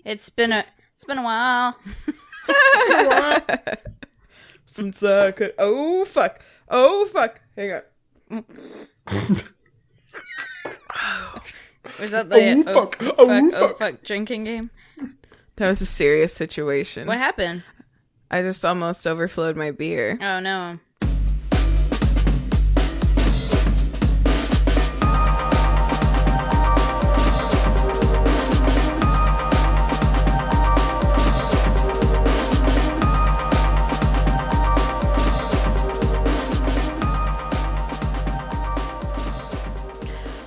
It's been a while. Since I could. Oh fuck! Hang on. Was that the fuck drinking game? That was a serious situation. What happened? I just almost overflowed my beer. Oh no.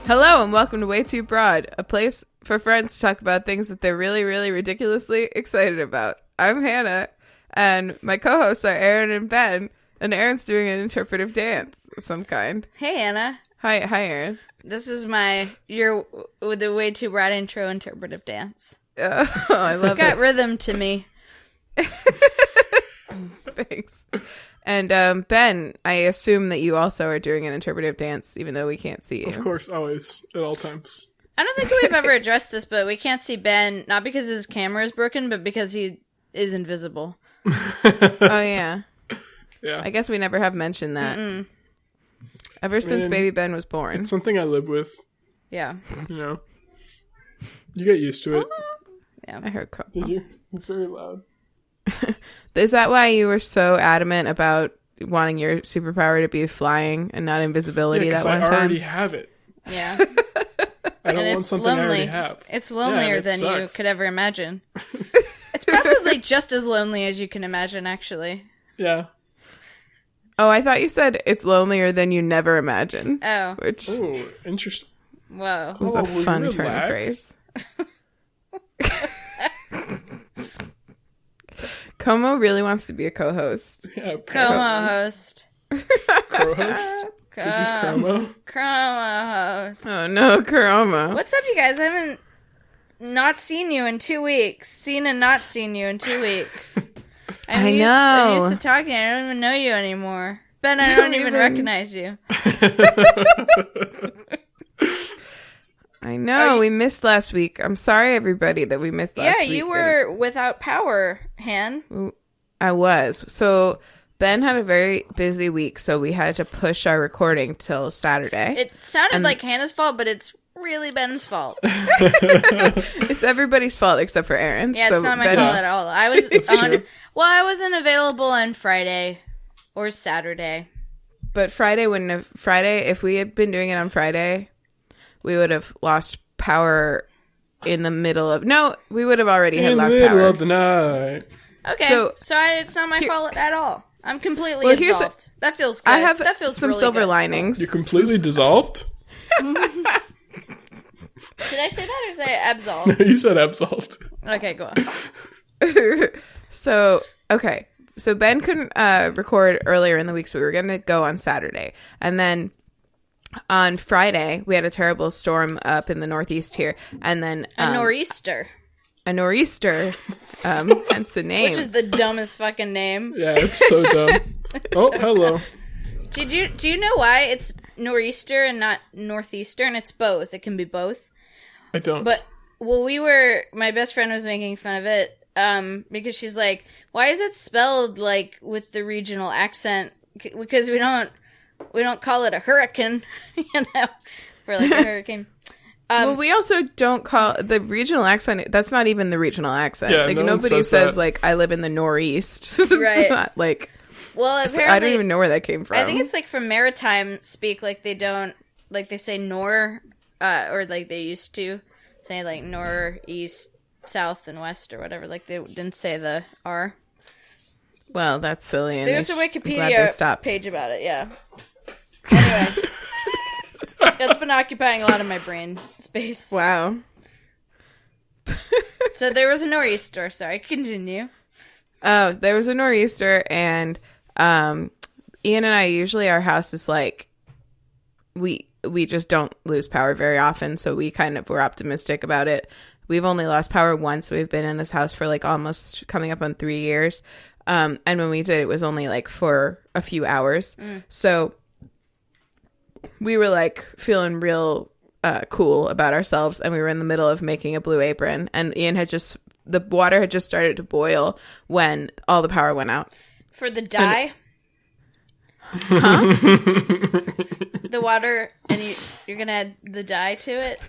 Hello and welcome to Way Too Broad, a place for friends to talk about things that they're really, really ridiculously excited about. I'm Hannah, and my co-hosts are Erin and Ben, and Erin's doing an interpretive dance of some kind. Hey, Anna. Hi, Erin. This is your with the Way Too Broad intro interpretive dance. I love It's got rhythm to me. Thanks. And Ben, I assume that you also are doing an interpretive dance, even though we can't see you. Of course, always, at all times. I don't think we've ever addressed this, but we can't see Ben, not because his camera is broken, but because he is invisible. Oh, yeah. Yeah. I guess we never have mentioned that. Mm-mm. Ever since baby Ben was born. It's something I live with. Yeah. You know. You get used to it. Yeah. I heard Did you? It's very loud. Is that why you were so adamant about wanting your superpower to be flying and not invisibility that one time? I already have it. Yeah. I don't want something lonely. I already have. It's lonelier than sucks. you could ever imagine. It's probably just as lonely as you can imagine, actually. Yeah. Oh, I thought you said it's lonelier than you never imagine. Oh. Which Oh, interesting. Whoa. was a fun turn of phrase. Como really wants to be a co-host. Yeah, Como host. Crow-host? Because he's Chromo. Chromo host. Oh no, Kurama. What's up, you guys? I haven't not seen you in 2 weeks. Seen and not seen you in 2 weeks. I'm used to talking. I don't even know you anymore. Ben, I don't even recognize you. I know, we missed last week. I'm sorry, everybody, that we missed last week. Yeah, you were without power, Han. I was. So Ben had a very busy week, so we had to push our recording till Saturday. It sounded like Hannah's fault, but it's really Ben's fault. It's everybody's fault except for Erin's. Yeah, it's not my fault at all. I was I wasn't available on Friday or Saturday. But Friday, if we had been doing it on Friday, we would have lost power in the middle of... No, we would have already had lost power. In the middle of the night. Okay, so it's not my fault at all. I'm completely absolved. That feels good. I have that feels some really silver good. Oh, linings. you completely dissolved? Did I say that or say absolved? You said absolved. Okay, go on. So Ben couldn't record earlier in the week, so we were going to go on Saturday. And then on Friday, we had a terrible storm up in the Northeast here. And then... a nor'easter. A nor'easter, hence the name. Which is the dumbest fucking name. Yeah, it's so dumb. Oh, hello. Do you know why it's nor'easter and not northeastern? It's both. It can be both. I don't. But, my best friend was making fun of it, because she's like, why is it spelled, like, with the regional accent? Because we don't call it a hurricane, for, like, a hurricane. Well, we also don't call the regional accent. That's not even the regional accent. Yeah, like, no nobody says that. like, I live in the Northeast. Right. Not, like, well, apparently, I don't even know where that came from. I think it's like from maritime speak, like they don't, like they say nor, or like they used to say like nor, east, south, and west, or whatever. Like they didn't say the R. Well, that's silly. And there's a Wikipedia page about it. Yeah. Anyway. That's been occupying a lot of my brain space. Wow. So there was a nor'easter. Sorry, continue. Oh, there was a nor'easter, and Ian and I, usually our house is like, we just don't lose power very often, so we kind of were optimistic about it. We've only lost power once. We've been in this house for like almost coming up on 3 years. And when we did, it was only like for a few hours. So we were like feeling real cool about ourselves, and we were in the middle of making a Blue Apron, and Ian had just the water had just started to boil when all the power went out. For the dye? Huh? The water, and you're going to add the dye to it?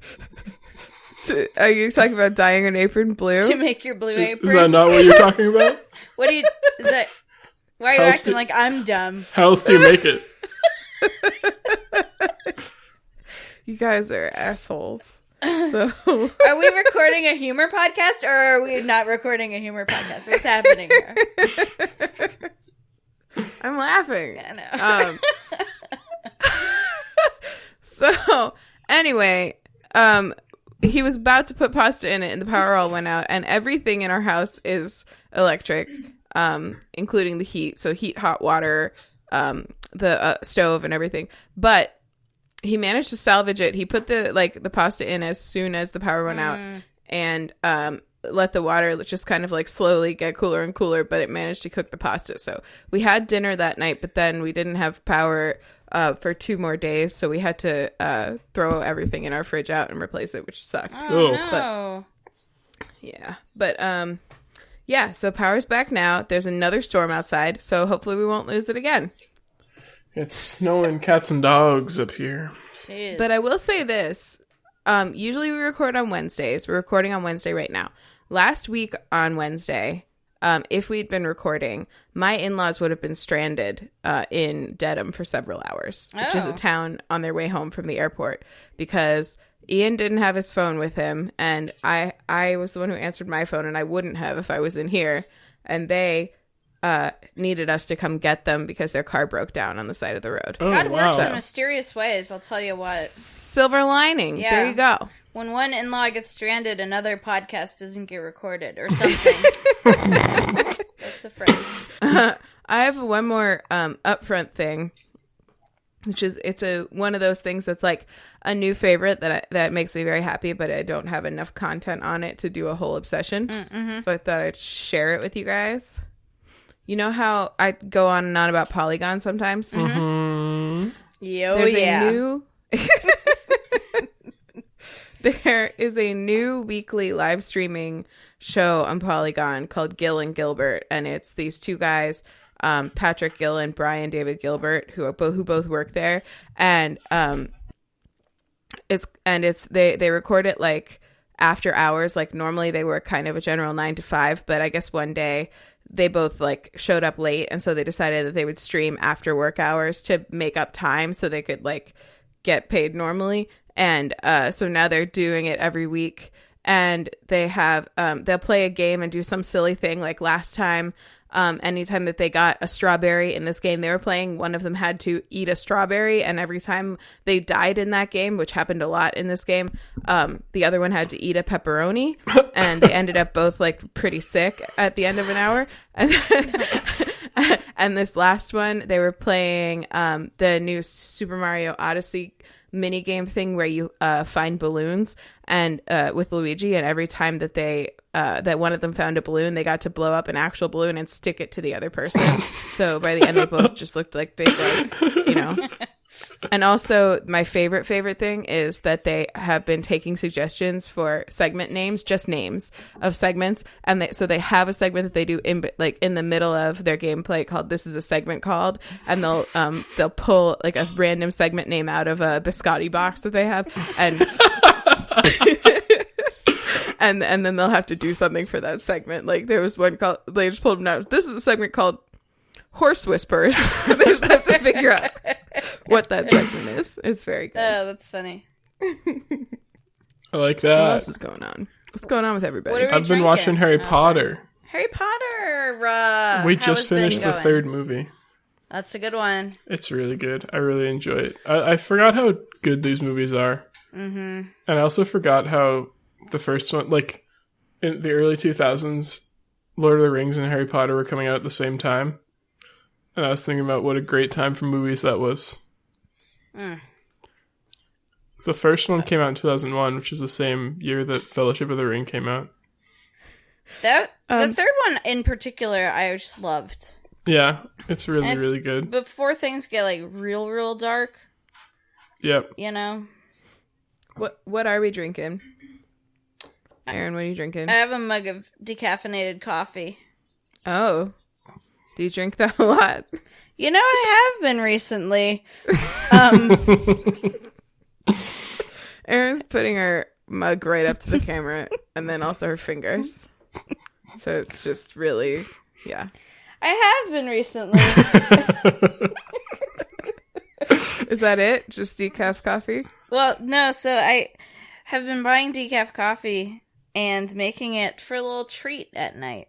Are you talking about dyeing an apron blue? To make your blue apron? Is that not what you're talking about? What do you... Is that... Why are you acting like I'm dumb? How else do you make it? You guys are assholes. So are we recording a humor podcast or are we not recording a humor podcast? What's happening here? I'm laughing. I know. So anyway, he was about to put pasta in it and the power all went out, and everything in our house is electric, including the heat. So heat, hot water, the stove and everything. But he managed to salvage it. He put the pasta in as soon as the power went out, and let the water just kind of like slowly get cooler and cooler, but it managed to cook the pasta. So we had dinner that night, but then we didn't have power for 2 more days, so we had to throw everything in our fridge out and replace it, which sucked. Oh, no. But yeah, so power's back now. There's another storm outside, so hopefully we won't lose it again. It's snowing cats and dogs up here. Jeez. But I will say this. Usually we record on Wednesdays. We're recording on Wednesday right now. Last week on Wednesday, if we'd been recording, my in-laws would have been stranded in Dedham for several hours, which is a town on their way home from the airport, because Ian didn't have his phone with him, and I was the one who answered my phone, and I wouldn't have if I was in here, and they needed us to come get them because their car broke down on the side of the road. Oh, God works wow. in mysterious ways, I'll tell you what. Silver lining. Yeah. There you go. When one in-law gets stranded, another podcast doesn't get recorded or something. That's a phrase. I have one more upfront thing, which is it's one of those things that's like a new favorite that makes me very happy, but I don't have enough content on it to do a whole obsession. Mm-hmm. So I thought I'd share it with you guys. You know how I go on and on about Polygon sometimes? Mm-hmm. There's a new... There is a new weekly live streaming show on Polygon called Gill and Gilbert, and it's these 2 guys, Patrick Gill and Brian David Gilbert, who both work there, and they record it like after hours. Like normally they work kind of a general 9 to 5, but I guess one day they both like showed up late, and so they decided that they would stream after work hours to make up time so they could like get paid normally. And so now they're doing it every week, and they have they'll play a game and do some silly thing. Like last time, anytime that they got a strawberry in this game they were playing, one of them had to eat a strawberry, and every time they died in that game, which happened a lot in this game, the other one had to eat a pepperoni, and they ended up both like pretty sick at the end of an hour. And this last one, they were playing the new Super Mario Odyssey mini game thing where you find balloons and with Luigi, and every time that they that one of them found a balloon, they got to blow up an actual balloon and stick it to the other person. So by the end they both just looked like big, like, you know. And also my favorite thing is that they have been taking suggestions for segment names, just names of segments, and so they have a segment that they do in the middle of their gameplay called "This is a segment called," and they'll pull like a random segment name out of a biscotti box that they have, and and then they'll have to do something for that segment. Like there was one called, they just pulled them out. This is a segment called Horse Whispers. They just have to figure out what that segment is. It's very good. Oh, that's funny. I like What that. else is going on? What's going on with everybody? What are we I've been drinking? watching Harry Oh, Potter. Harry Potter. We how just has Ben finished the going? 3rd movie. That's a good one. It's really good. I really enjoy it. I forgot how good these movies are. Mm-hmm. And I also forgot how the first one, like in the early 2000s, Lord of the Rings and Harry Potter were coming out at the same time. And I was thinking about what a great time for movies that was. The first one came out in 2001, which is the same year that Fellowship of the Ring came out. The third one in particular, I just loved. Yeah, it's really, And it's really good. Before things get like real dark, Yep. you know. What are we drinking? Erin, what are you drinking? I have a mug of decaffeinated coffee. Oh. Do you drink that a lot? You know, I have been recently. Erin's putting her mug right up to the camera and then also her fingers. So it's just really, yeah. I have been recently. Is that it? Just decaf coffee? Well, no, so I have been buying decaf coffee and making it for a little treat at night.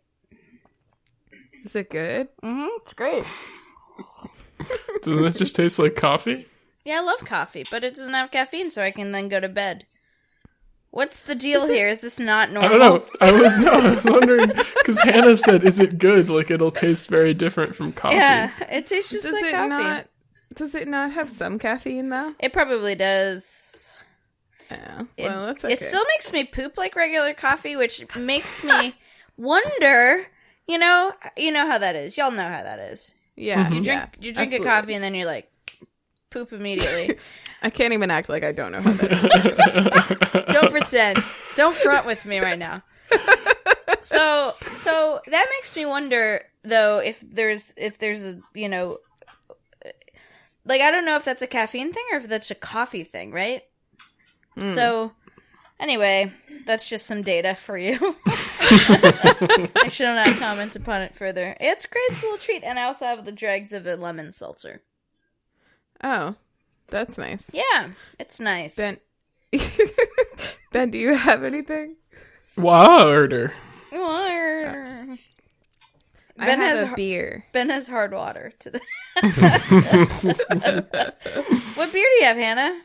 Is it good? Mm-hmm, it's great. Doesn't it just taste like coffee? Yeah, I love coffee, but it doesn't have caffeine, so I can then go to bed. What's the deal here? Is this not normal? I don't know. I was wondering, because Hannah said, is it good? Like, it'll taste very different from coffee. Yeah, it tastes just like coffee. Does it not have some caffeine, though? It probably does. Yeah. Well, that's okay. It still makes me poop like regular coffee, which makes me wonder, you know how that is. Y'all know how that is. Yeah. You drink a coffee and then you're like, poop immediately. I can't even act like I don't know how that is. Don't pretend. Don't front with me right now. So that makes me wonder, though, if there's a, like, I don't know if that's a caffeine thing or if that's a coffee thing, right? So, anyway, that's just some data for you. I shall not comment upon it further. It's great. It's a little treat. And I also have the dregs of a lemon seltzer. Oh, that's nice. Yeah, it's nice. Ben, do you have anything? Water. Water. I have a beer. Ben has hard water. What beer do you have, Hannah?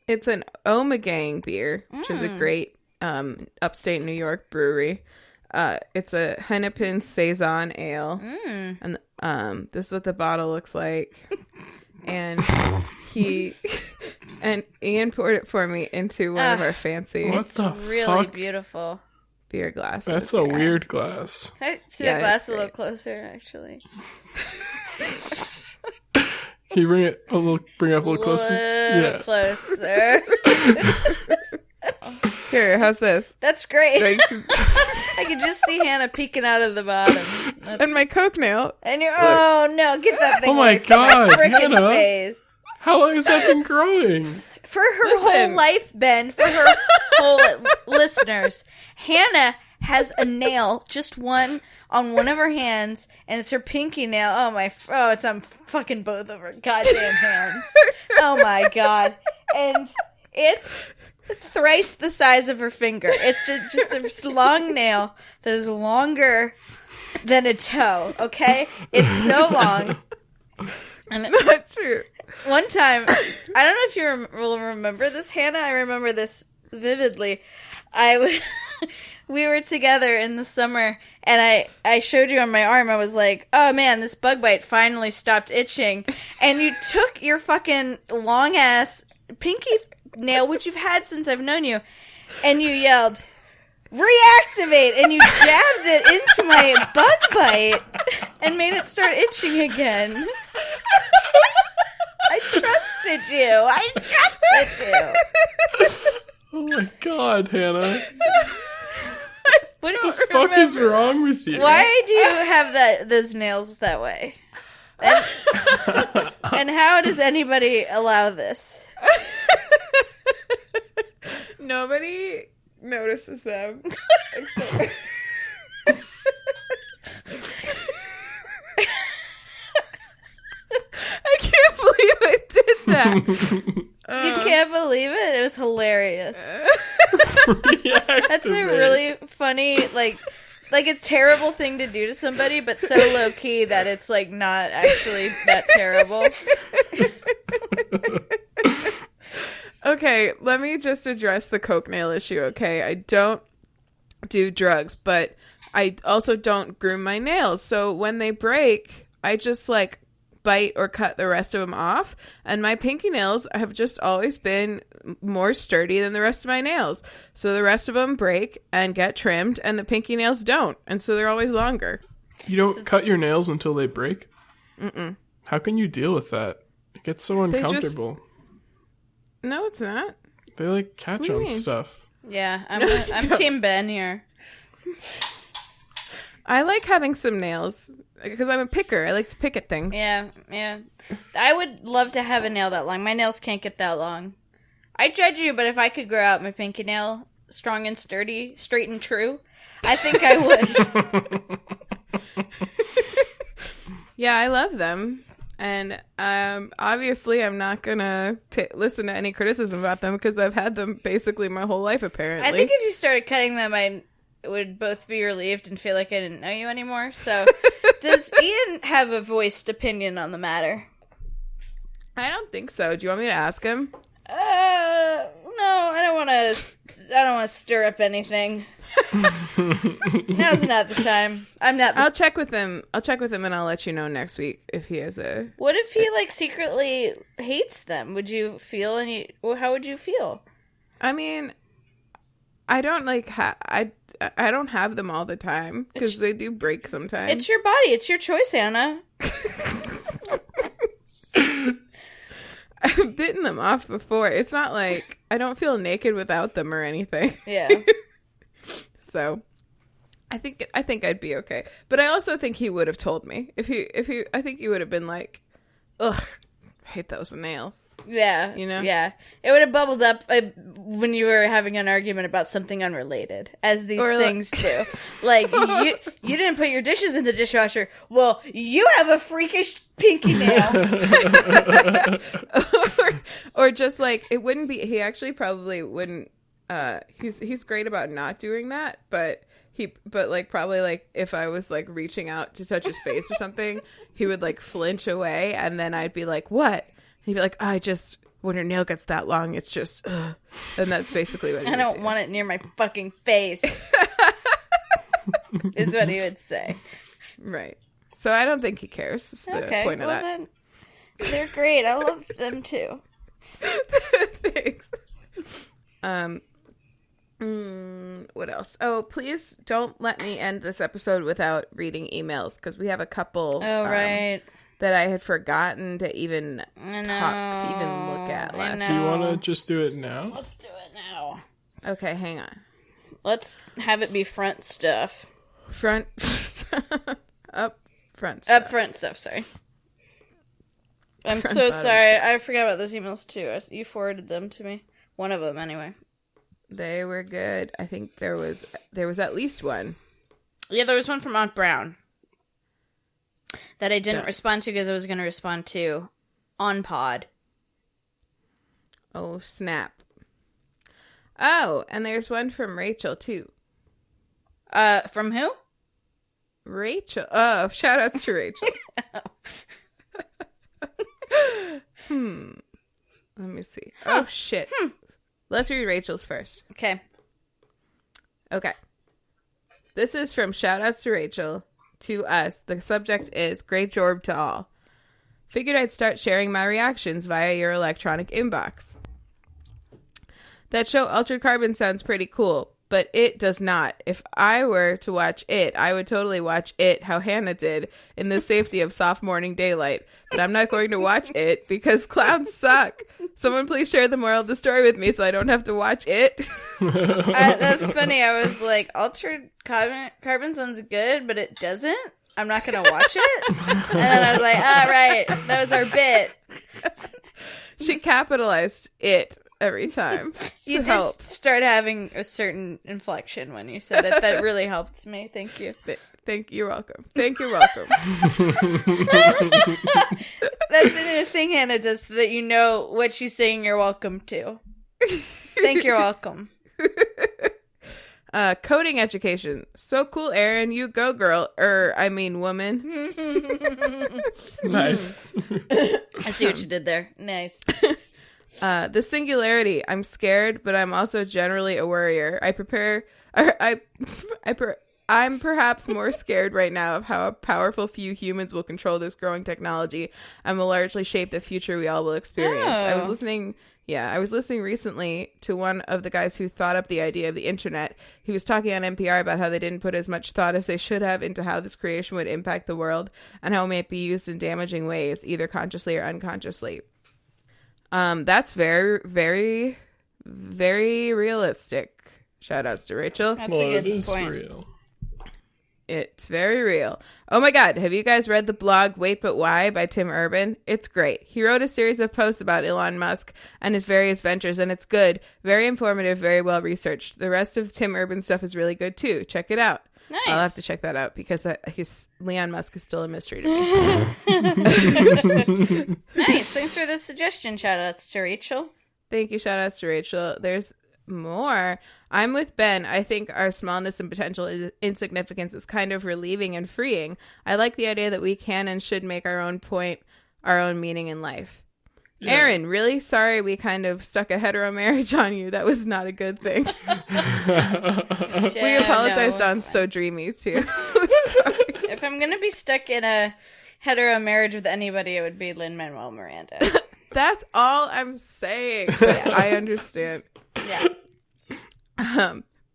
It's an Omegang beer, which is a great upstate New York brewery. It's a Hennepin Saison Ale. And this is what the bottle looks like. And Ian poured it for me into one of our fancy really beautiful beer glasses. That's a weird glass. Can I see the glass a little closer, actually? Can you bring up a little closer? Closer. Here, how's this? That's great. I can just see Hannah peeking out of the bottom. And my Coke nail. And you're, oh no, get that thing my away from my God, frickin' Hannah. face. How long has that been growing? For her whole life, Ben, for her whole listeners, Hannah has a nail, just one, on one of her hands, and it's her pinky nail. It's on fucking both of her goddamn hands. Oh my God. And it's thrice the size of her finger. It's just a long nail that is longer than a toe, okay? It's so long. It's not true. One time, I don't know if you will remember this, Hannah. I remember this vividly. We were together in the summer, and I showed you on my arm. I was like, oh man, this bug bite finally stopped itching. And you took your fucking long-ass pinky nail, which you've had since I've known you, and you yelled, reactivate, and you jabbed it into my bug bite and made it start itching again. I trusted you. Oh my God, Hannah. What do you Fuck is wrong with you? Why do you have those nails that way? And how does anybody allow this? Nobody notices them. I can't believe I did that. You can't believe it? It was hilarious. That's a really funny, like a terrible thing to do to somebody, but so low key that it's like not actually that terrible. Okay, let me just address the Coke nail issue, okay? I don't do drugs, but I also don't groom my nails. So when they break, I just like bite or cut the rest of them off. And my pinky nails have just always been more sturdy than the rest of my nails. So the rest of them break and get trimmed, and the pinky nails don't. And so they're always longer. You don't cut your nails until they break? Mm-mm. How can you deal with that? It gets so uncomfortable. No, it's not. They like catch on stuff. Yeah, I'm Team Ben here. I like having some nails because I'm a picker. I like to pick at things. Yeah. I would love to have a nail that long. My nails can't get that long. I judge you, but if I could grow out my pinky nail strong and sturdy, straight and true, I think I would. Yeah, I love them. And obviously I'm not going to listen to any criticism about them because I've had them basically my whole life, apparently. I think if you started cutting them, I would both be relieved and feel like I didn't know you anymore. So, does Ian have a voiced opinion on the matter? I don't think so. Do you want me to ask him? No, I don't want to stir up anything. Now's not the time. I'll check with him. And I'll let you know next week if he has a... What if he, secretly hates them? Would you feel how would you feel? I mean, I don't, I don't have them all the time because they do break sometimes. It's your body. It's your choice, Anna. I've bitten them off before. It's not like I don't feel naked without them or anything. Yeah. So I think I'd be okay. But I also think he would have told me. I think he would have been like, ugh, I hate those nails. Yeah. You know? Yeah. It would have bubbled up when you were having an argument about something unrelated, as these things do. You didn't put your dishes in the dishwasher. Well, you have a freakish pinky nail. or just it wouldn't be, he actually probably wouldn't, he's great about not doing that, but probably if I was reaching out to touch his face or something, he would flinch away, and then I'd be like, what? He'd be like, when your nail gets that long, it's just, ugh. And that's basically what I don't want it near my fucking face. Is what he would say. Right. So I don't think he cares. Is the point of that. Then they're great. I love them too. Thanks. What else? Oh, please don't let me end this episode without reading emails, because we have a couple. Oh, right. That I had forgotten to even look at last time. Do you want to just do it now? Let's do it now. Okay, hang on. Let's have it be front stuff. Front stuff, sorry. I'm so sorry. I forgot about those emails too. You forwarded them to me. One of them, anyway. They were good. I think there was at least one. Yeah, there was one from Aunt Brown that I didn't respond to because I was going to respond to on pod. Oh, snap. Oh, and there's one from Rachel, too. From who? Rachel. Oh, shout outs to Rachel. Let me see. Oh, shit. Let's read Rachel's first. Okay. This is from shout outs to Rachel. To us, the subject is great job to all. Figured I'd start sharing my reactions via your electronic inbox. That show Altered Carbon sounds pretty cool, but it does not. If I were to watch it, I would totally watch it how Hannah did in the safety of soft morning daylight. But I'm not going to watch it because clowns suck. Someone please share the moral of the story with me so I don't have to watch it. That's funny. I was like, Altered Carbon sounds good, but it doesn't. I'm not going to watch it. And then I was like, right. That was our bit. She capitalized it every time. You did start having a certain inflection when you said it. That really helped me. Thank you. You're welcome. You're welcome. That's a thing Hannah does so that you know what she's saying you're welcome to. You're welcome. Coding education. So cool, Erin. You go, girl. Woman. Nice. I see what you did there. Nice. The singularity. I'm scared, but I'm also generally a worrier. I'm perhaps more scared right now of how a powerful few humans will control this growing technology and will largely shape the future we all will experience. Oh. I was listening recently to one of the guys who thought up the idea of the internet. He was talking on NPR about how they didn't put as much thought as they should have into how this creation would impact the world and how it might be used in damaging ways, either consciously or unconsciously. That's very, very, very realistic. Shout outs to Rachel. That's Well, a it good is point. real. It's very real. Oh my God. Have you guys read the blog Wait But Why by Tim Urban? It's great. He wrote a series of posts about Elon Musk and his various ventures, and it's good. Very informative, very well researched. The rest of Tim Urban's stuff is really good too. Check it out. Nice. I'll have to check that out because Leon Musk is still a mystery to me. Nice. Thanks for the suggestion. Shout outs to Rachel. Thank you. Shout outs to Rachel. There's more. I'm with Ben. I think our smallness and potential insignificance is kind of relieving and freeing. I like the idea that we can and should make our own point, our own meaning in life. Yeah. Erin, really sorry we kind of stuck a hetero marriage on you. That was not a good thing. We apologized on So Dreamy, too. Sorry. If I'm going to be stuck in a hetero marriage with anybody, it would be Lin-Manuel Miranda. That's all I'm saying. But I understand. Yeah.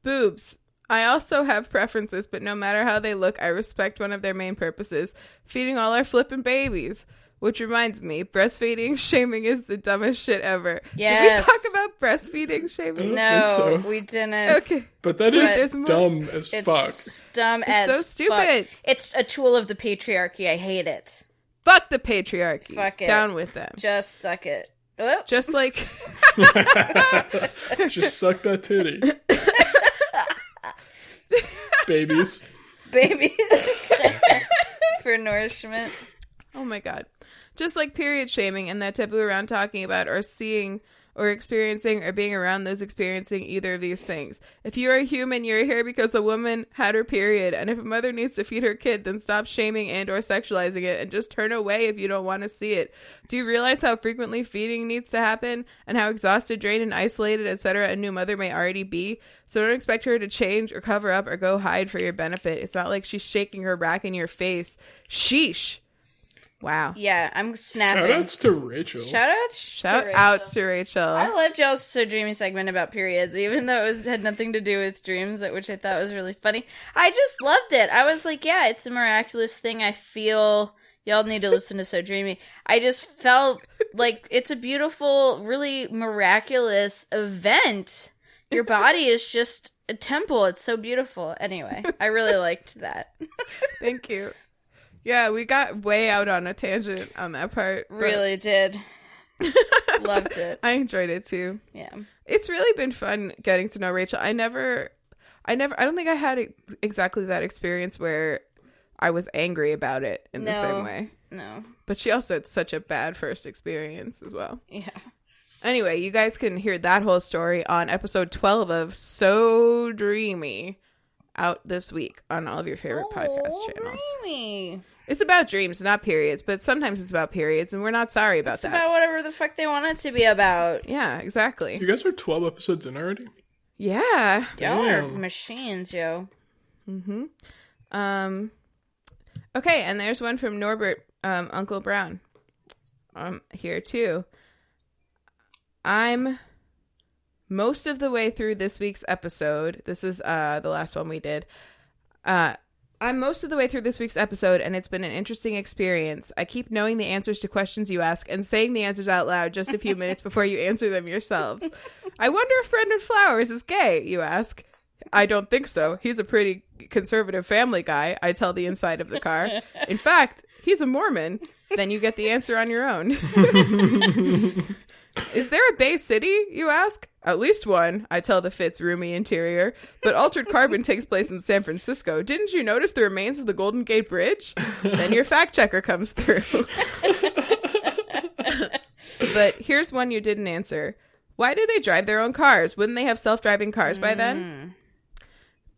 Boobs. I also have preferences, but no matter how they look, I respect one of their main purposes, feeding all our flippin' babies. Which reminds me, breastfeeding shaming is the dumbest shit ever. Yes. Did we talk about breastfeeding shaming? No, so. we didn't. Okay. But that is But dumb as fuck. It's dumb as so stupid. fuck. It's a tool of the patriarchy. I hate it. Fuck the patriarchy. Fuck it. Down with them. Just suck it. Oh. Just like... Just suck that titty. Babies. Babies. For nourishment. Oh my God. Just like period shaming and that taboo around talking about or seeing or experiencing or being around those experiencing either of these things. If you are a human, you're here because a woman had her period. And if a mother needs to feed her kid, then stop shaming and or sexualizing it and just turn away if you don't want to see it. Do you realize how frequently feeding needs to happen and how exhausted, drained, and isolated, etc. a new mother may already be? So don't expect her to change or cover up or go hide for your benefit. It's not like she's shaking her rack in your face. Sheesh. Wow. Yeah, I'm snapping. Shoutouts to Rachel. Shout outs to Rachel. I loved y'all's So Dreamy segment about periods, even though it had nothing to do with dreams, which I thought was really funny. I just loved it. I was like, yeah, it's a miraculous thing. I feel y'all need to listen to So Dreamy. I just felt like it's a beautiful, really miraculous event. Your body is just a temple. It's so beautiful. Anyway, I really liked that. Thank you. Yeah, we got way out on a tangent on that part. Really did. Loved it. I enjoyed it too. Yeah. It's really been fun getting to know Rachel. I don't think I had exactly that experience where I was angry about it in the same way. No. But she also had such a bad first experience as well. Yeah. Anyway, you guys can hear that whole story on episode 12 of So Dreamy. Out this week on all of your favorite podcast channels. Dreamy. It's about dreams, not periods, but sometimes it's about periods, and we're not sorry about that. It's about whatever the fuck they want it to be about. Yeah, exactly. You guys are 12 episodes in already? Yeah. Y'all are machines, yo. Mm-hmm. Okay, and there's one from Norbert, Uncle Brown. Here too. I'm most of the way through this week's episode. This is the last one we did. I'm most of the way through this week's episode, and it's been an interesting experience. I keep knowing the answers to questions you ask and saying the answers out loud just a few minutes before you answer them yourselves. I wonder if Brendan Flowers is gay, you ask. I don't think so. He's a pretty conservative family guy, I tell the inside of the car. In fact, he's a Mormon. Then you get the answer on your own. Is there a Bay City, you ask? At least one, I tell the Fitz roomy interior. But Altered Carbon takes place in San Francisco. Didn't you notice the remains of the Golden Gate Bridge? Then your fact checker comes through. But here's one you didn't answer. Why do they drive their own cars? Wouldn't they have self-driving cars by then?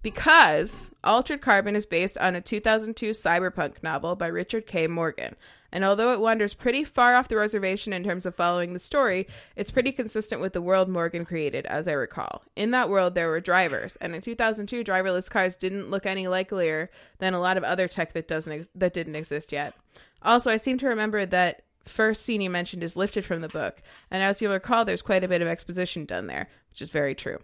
Because Altered Carbon is based on a 2002 cyberpunk novel by Richard K. Morgan. And although it wanders pretty far off the reservation in terms of following the story, it's pretty consistent with the world Morgan created, as I recall. In that world, there were drivers, and in 2002, driverless cars didn't look any likelier than a lot of other tech that didn't exist yet. Also, I seem to remember that first scene you mentioned is lifted from the book, and as you'll recall, there's quite a bit of exposition done there, which is very true.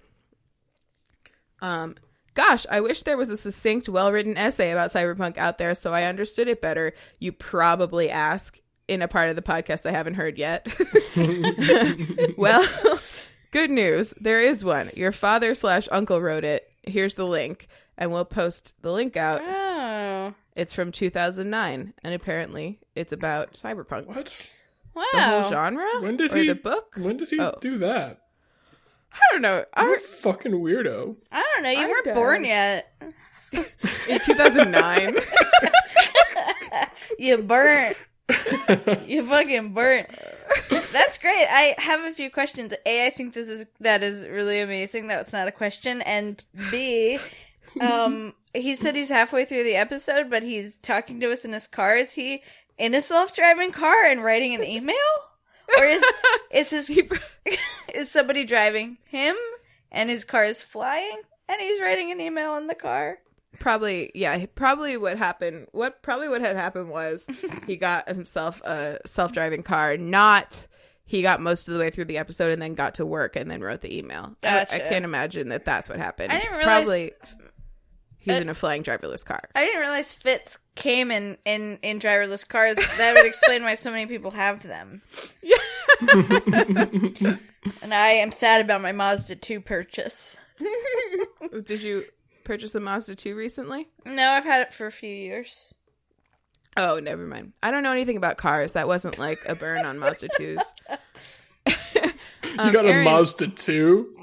Gosh, I wish there was a succinct, well-written essay about cyberpunk out there so I understood it better. You probably ask in a part of the podcast I haven't heard yet. Well, Good news. There is one. Your father/uncle wrote it. Here's the link. And we'll post the link out. Oh. It's from 2009. And apparently it's about cyberpunk. What? Wow. The whole genre? When did or the book? When did he do that? I don't know. You're a fucking weirdo. I don't know. You weren't born yet. In 2009. You burnt. You fucking burnt. That's great. I have a few questions. A, I think that is really amazing that it's not a question. And B, he said he's halfway through the episode, but he's talking to us in his car. Is he in a self-driving car and writing an email? Or is somebody driving him and his car is flying and he's writing an email in the car? Probably, yeah. Probably what had happened was he got himself a self-driving car. Not he got most of the way through the episode and then got to work and then wrote the email. Gotcha. I can't imagine that that's what happened. I didn't realize probably he's in a flying driverless car. I didn't realize Fitz came in driverless cars. That would explain why so many people have them. Yeah. And I am sad about my Mazda 2 purchase. Did you purchase a Mazda 2 recently? No, I've had it for a few years. Oh, never mind. I don't know anything about cars. That wasn't like a burn on Mazda 2s. You got Erin, a Mazda 2?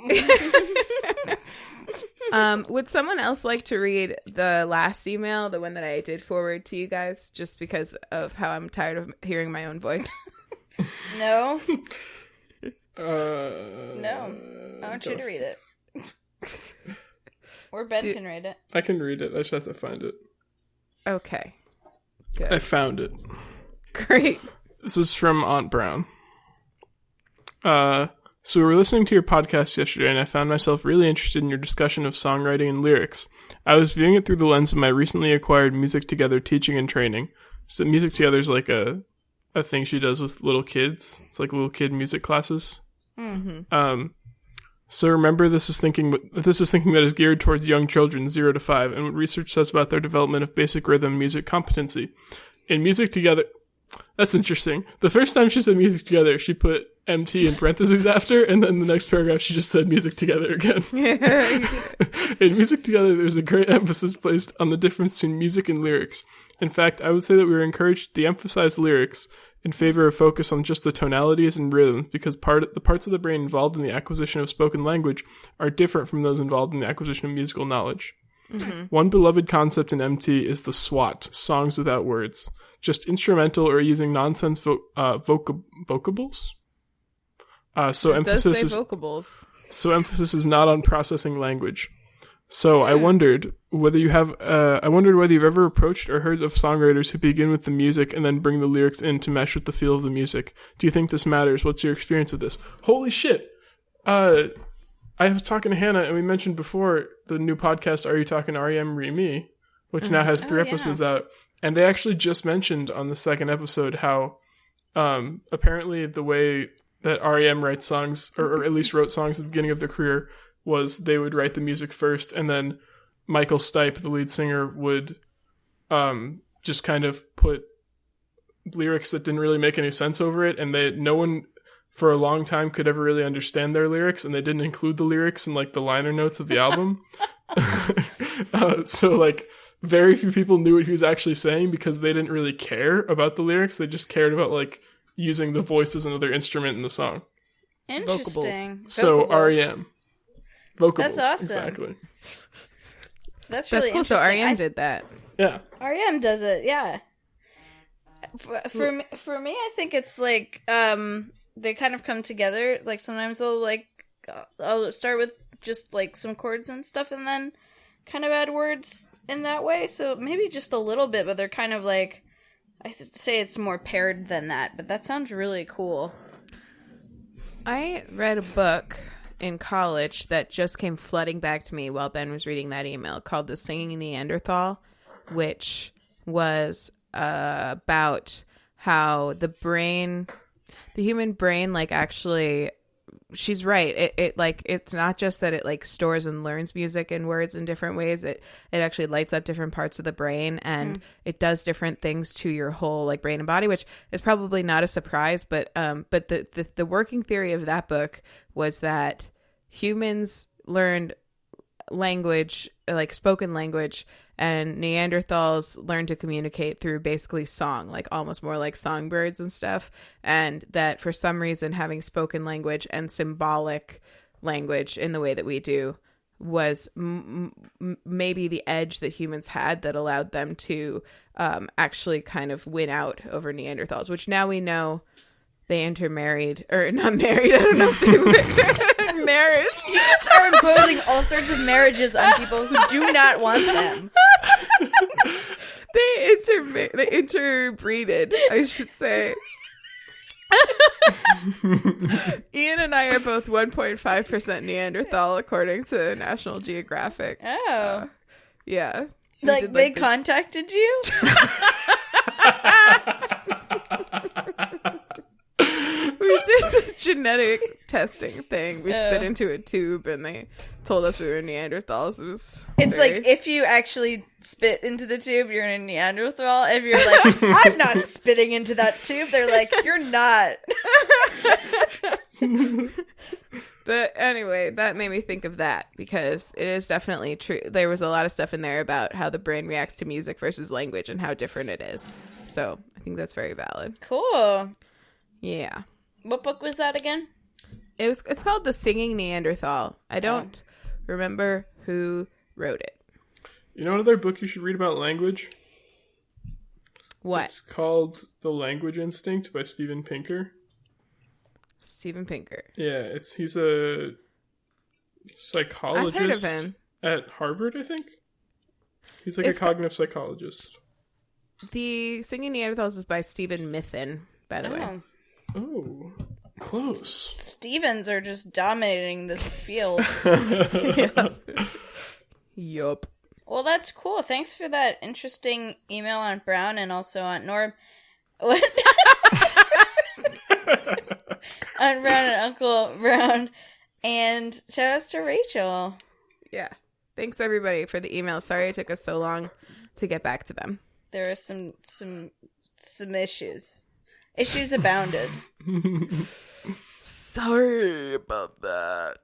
Would someone else like to read the last email, the one that I did forward to you guys, just because of how I'm tired of hearing my own voice? No. No. I want you to read it. Or Ben can read it. I can read it. I just have to find it. Okay. Good. I found it. Great. This is from Aunt Brown. So we were listening to your podcast yesterday, and I found myself really interested in your discussion of songwriting and lyrics. I was viewing it through the lens of my recently acquired Music Together teaching and training. So Music Together is like a thing she does with little kids. It's like little kid music classes. Mm-hmm. So remember, this is thinking that is geared towards young children 0 to 5, and what research says about their development of basic rhythm music competency. In Music Together, that's interesting. The first time she said Music Together, she put MT in parentheses after, and then the next paragraph she just said Music Together again. In Music Together, there's a great emphasis placed on the difference between music and lyrics. In fact, I would say that we were encouraged to de-emphasize lyrics in favor of focus on just the tonalities and rhythms, because the parts of the brain involved in the acquisition of spoken language are different from those involved in the acquisition of musical knowledge. Mm-hmm. One beloved concept in MT is the SWOT, songs without words, just instrumental or using nonsense vocables. So emphasis is not on processing language. So I wondered whether you've ever approached or heard of songwriters who begin with the music and then bring the lyrics in to mesh with the feel of the music. Do you think this matters? What's your experience with this? Holy shit! I was talking to Hannah, and we mentioned before the new podcast, Are You Talking REM Re-Me, which now has 3 episodes out. And they actually just mentioned on the second episode how apparently the way that REM writes songs, or at least wrote songs at the beginning of their career, was they would write the music first, and then Michael Stipe, the lead singer, would just kind of put lyrics that didn't really make any sense over it, and no one for a long time could ever really understand their lyrics, and they didn't include the lyrics in like the liner notes of the album. So like very few people knew what he was actually saying because they didn't really care about the lyrics. They just cared about like using the voice as another instrument in the song. Interesting. Vocables. So REM. Vocables. That's awesome. Exactly. That's really cool. So REM did that. Yeah. REM does it. Yeah. For me, I think it's like they kind of come together. Like sometimes I'll start with just like some chords and stuff, and then kind of add words in that way. So maybe just a little bit, but they're kind of like, I say it's more paired than that. But that sounds really cool. I read a book in college that just came flooding back to me while Ben was reading that email, called The Singing Neanderthal, which was about how the human brain like actually she's right. It like, it's not just that it like stores and learns music and words in different ways. It actually lights up different parts of the brain, and it does different things to your whole like brain and body, which is probably not a surprise. But the working theory of that book was that humans learned language, like spoken language, and Neanderthals learned to communicate through basically song, like almost more like songbirds and stuff. And that for some reason having spoken language and symbolic language in the way that we do was maybe the edge that humans had that allowed them to actually kind of win out over Neanderthals, which now we know they intermarried, or not married, I don't know if they were marriage. You just are imposing all sorts of marriages on people who do not want them. They interbreeded, I should say. Ian and I are both 1.5% Neanderthal, according to National Geographic. Oh. Yeah. Like, they contacted you? We did this genetic testing thing. We spit into a tube and they told us we were Neanderthals. It's like, if you actually spit into the tube, you're a Neanderthal. If you're like, I'm not spitting into that tube, they're like, you're not. But anyway, that made me think of that, because it is definitely true. There was a lot of stuff in there about how the brain reacts to music versus language and how different it is. So I think that's very valid. Cool. Yeah. What book was that again? It's called The Singing Neanderthal. I don't remember who wrote it. You know another book you should read about language? What? It's called The Language Instinct by Steven Pinker. Steven Pinker. Yeah, he's a psychologist I've heard of him. At Harvard, I think. He's like a cognitive psychologist. The Singing Neanderthals is by Stephen Mithin, by the way. Oh, close. Stevens are just dominating this field. Yup. Well, that's cool. Thanks for that interesting email on Brown and also on Norm. On Brown and Uncle Brown. And shout outs to Rachel. Yeah. Thanks everybody for the email. Sorry it took us so long to get back to them. There are some issues. Issues abounded. Sorry about that.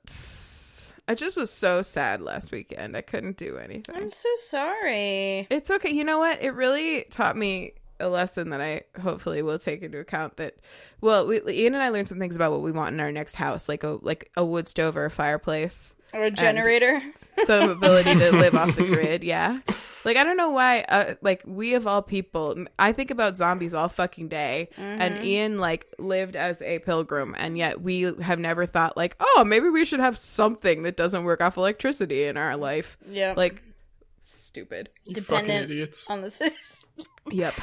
I just was so sad last weekend. I couldn't do anything. I'm so sorry. It's okay. You know what? It really taught me a lesson that I hopefully will take into account. That, well, Ian and I learned some things about what we want in our next house, like a wood stove or a fireplace. Or a generator. Some ability to live off the grid, yeah. Like, I don't know why, like, we of all people, I think about zombies all fucking day, and Ian, like, lived as a pilgrim, and yet we have never thought, like, oh, maybe we should have something that doesn't work off electricity in our life. Yeah. Like, stupid. Dependent fucking idiots. on the system. Yep.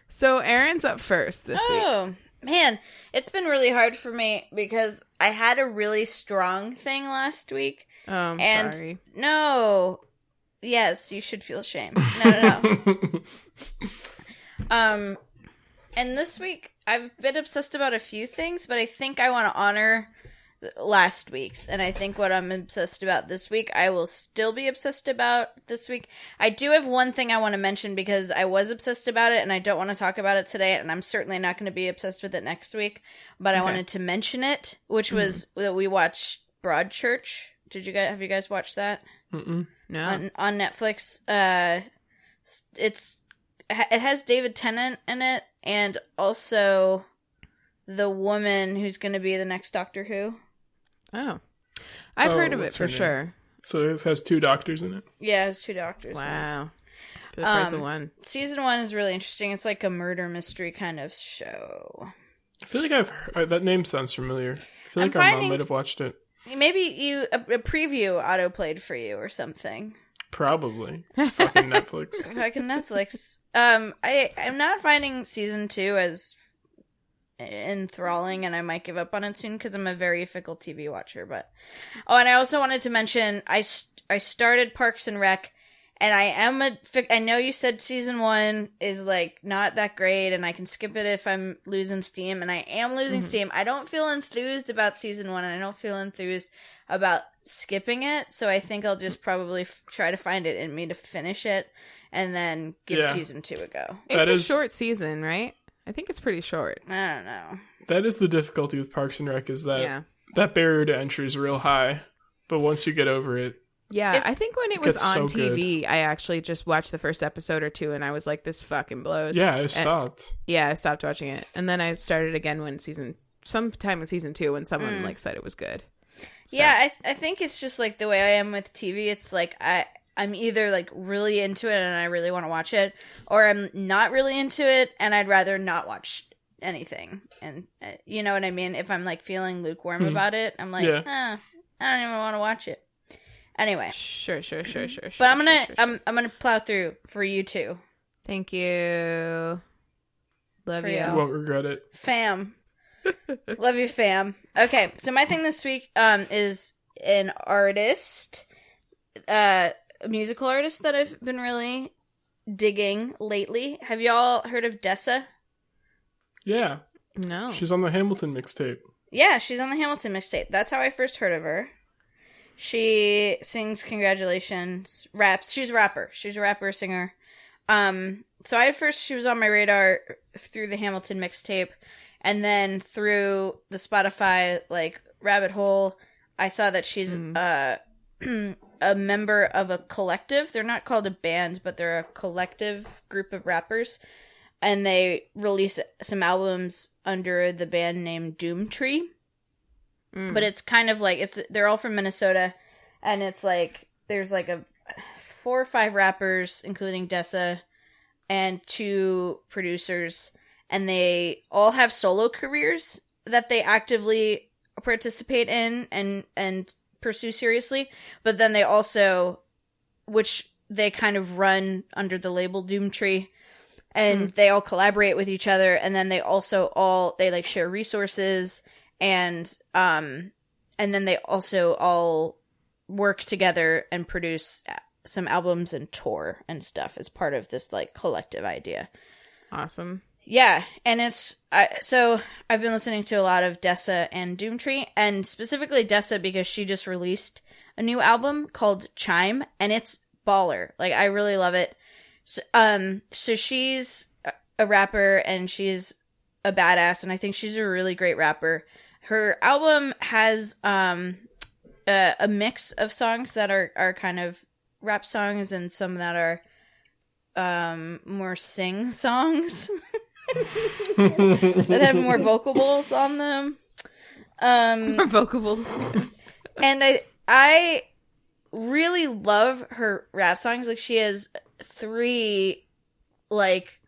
So, Erin's up first this week. Man, it's been really hard for me because I had a really strong thing last week. Oh, I'm and sorry. No. Yes, you should feel shame. No. And this week I've been obsessed about a few things, but I think I want to honor last week's, and I think what I'm obsessed about this week I will still be obsessed about this week. I do have one thing I want to mention because I was obsessed about it and I don't want to talk about it today, and I'm certainly not going to be obsessed with it next week, but I wanted to mention it, which was that we watched Broadchurch. Have you guys watched that? No. On Netflix. It has David Tennant in it, and also the woman who's going to be the next Doctor Who. Oh. I've heard of it for sure. So it has 2 doctors in it? Yeah, it has 2 doctors. Wow. For the price of one. Season 1 is really interesting. It's like a murder mystery kind of show. I feel like I've heard, that name sounds familiar. I feel like our mom might have watched it. Maybe a preview auto-played for you or something. Probably. Fucking Netflix. Fucking Netflix. I'm not finding season 2 as enthralling, and I might give up on it soon because I'm a very fickle TV watcher. But and I also wanted to mention I started Parks and Rec, And I know you said season 1 is like not that great and I can skip it if I'm losing steam, and I am losing steam. I don't feel enthused about season 1 and I don't feel enthused about skipping it. So I think I'll just probably try to find it in me to finish it and then give season 2 a go. It's a short season, right? I think it's pretty short. I don't know. That is the difficulty with Parks and Rec, is that that barrier to entry is real high. But once you get over it, I think when it was on TV, I actually just watched the first episode or two, and I was like, "This fucking blows." Yeah, I stopped. I stopped watching it, and then I started again sometime in season 2 when someone like said it was good. So. Yeah, I think it's just like the way I am with TV. It's like I'm either like really into it and I really want to watch it, or I'm not really into it and I'd rather not watch anything. And you know what I mean? If I'm like feeling lukewarm about it, I'm like, I don't even want to watch it. Anyway, sure. But I'm gonna plow through for you too. Thank you. Love you. You won't regret it, fam. Love you, fam. Okay, so my thing this week is an artist, a musical artist that I've been really digging lately. Have y'all heard of Dessa? Yeah. No. She's on the Hamilton mixtape. Yeah, she's on the Hamilton mixtape. That's how I first heard of her. She sings Congratulations, raps. She's a rapper. She's a rapper, singer. So she was on my radar through the Hamilton mixtape, and then through the Spotify like rabbit hole, I saw that she's a member of a collective. They're not called a band, but they're a collective group of rappers, and they release some albums under the band name Doomtree. But it's kind of like they're all from Minnesota, and it's like there's like 4 or 5 rappers, including Dessa, and 2 producers, and they all have solo careers that they actively participate in and pursue seriously. But then they also, which they kind of run under the label Doomtree, and they all collaborate with each other, and then they also they like share resources. And then they also all work together and produce some albums and tour and stuff as part of this like collective idea. Awesome. Yeah, and so I've been listening to a lot of Dessa and Doomtree, and specifically Dessa because she just released a new album called Chime, and it's baller. Like, I really love it. So she's a rapper and she's a badass, and I think she's a really great rapper. Her album has a mix of songs that are kind of rap songs and some that are more sing songs that have more vocables on them. More vocables. And I really love her rap songs. Like, she has 3 like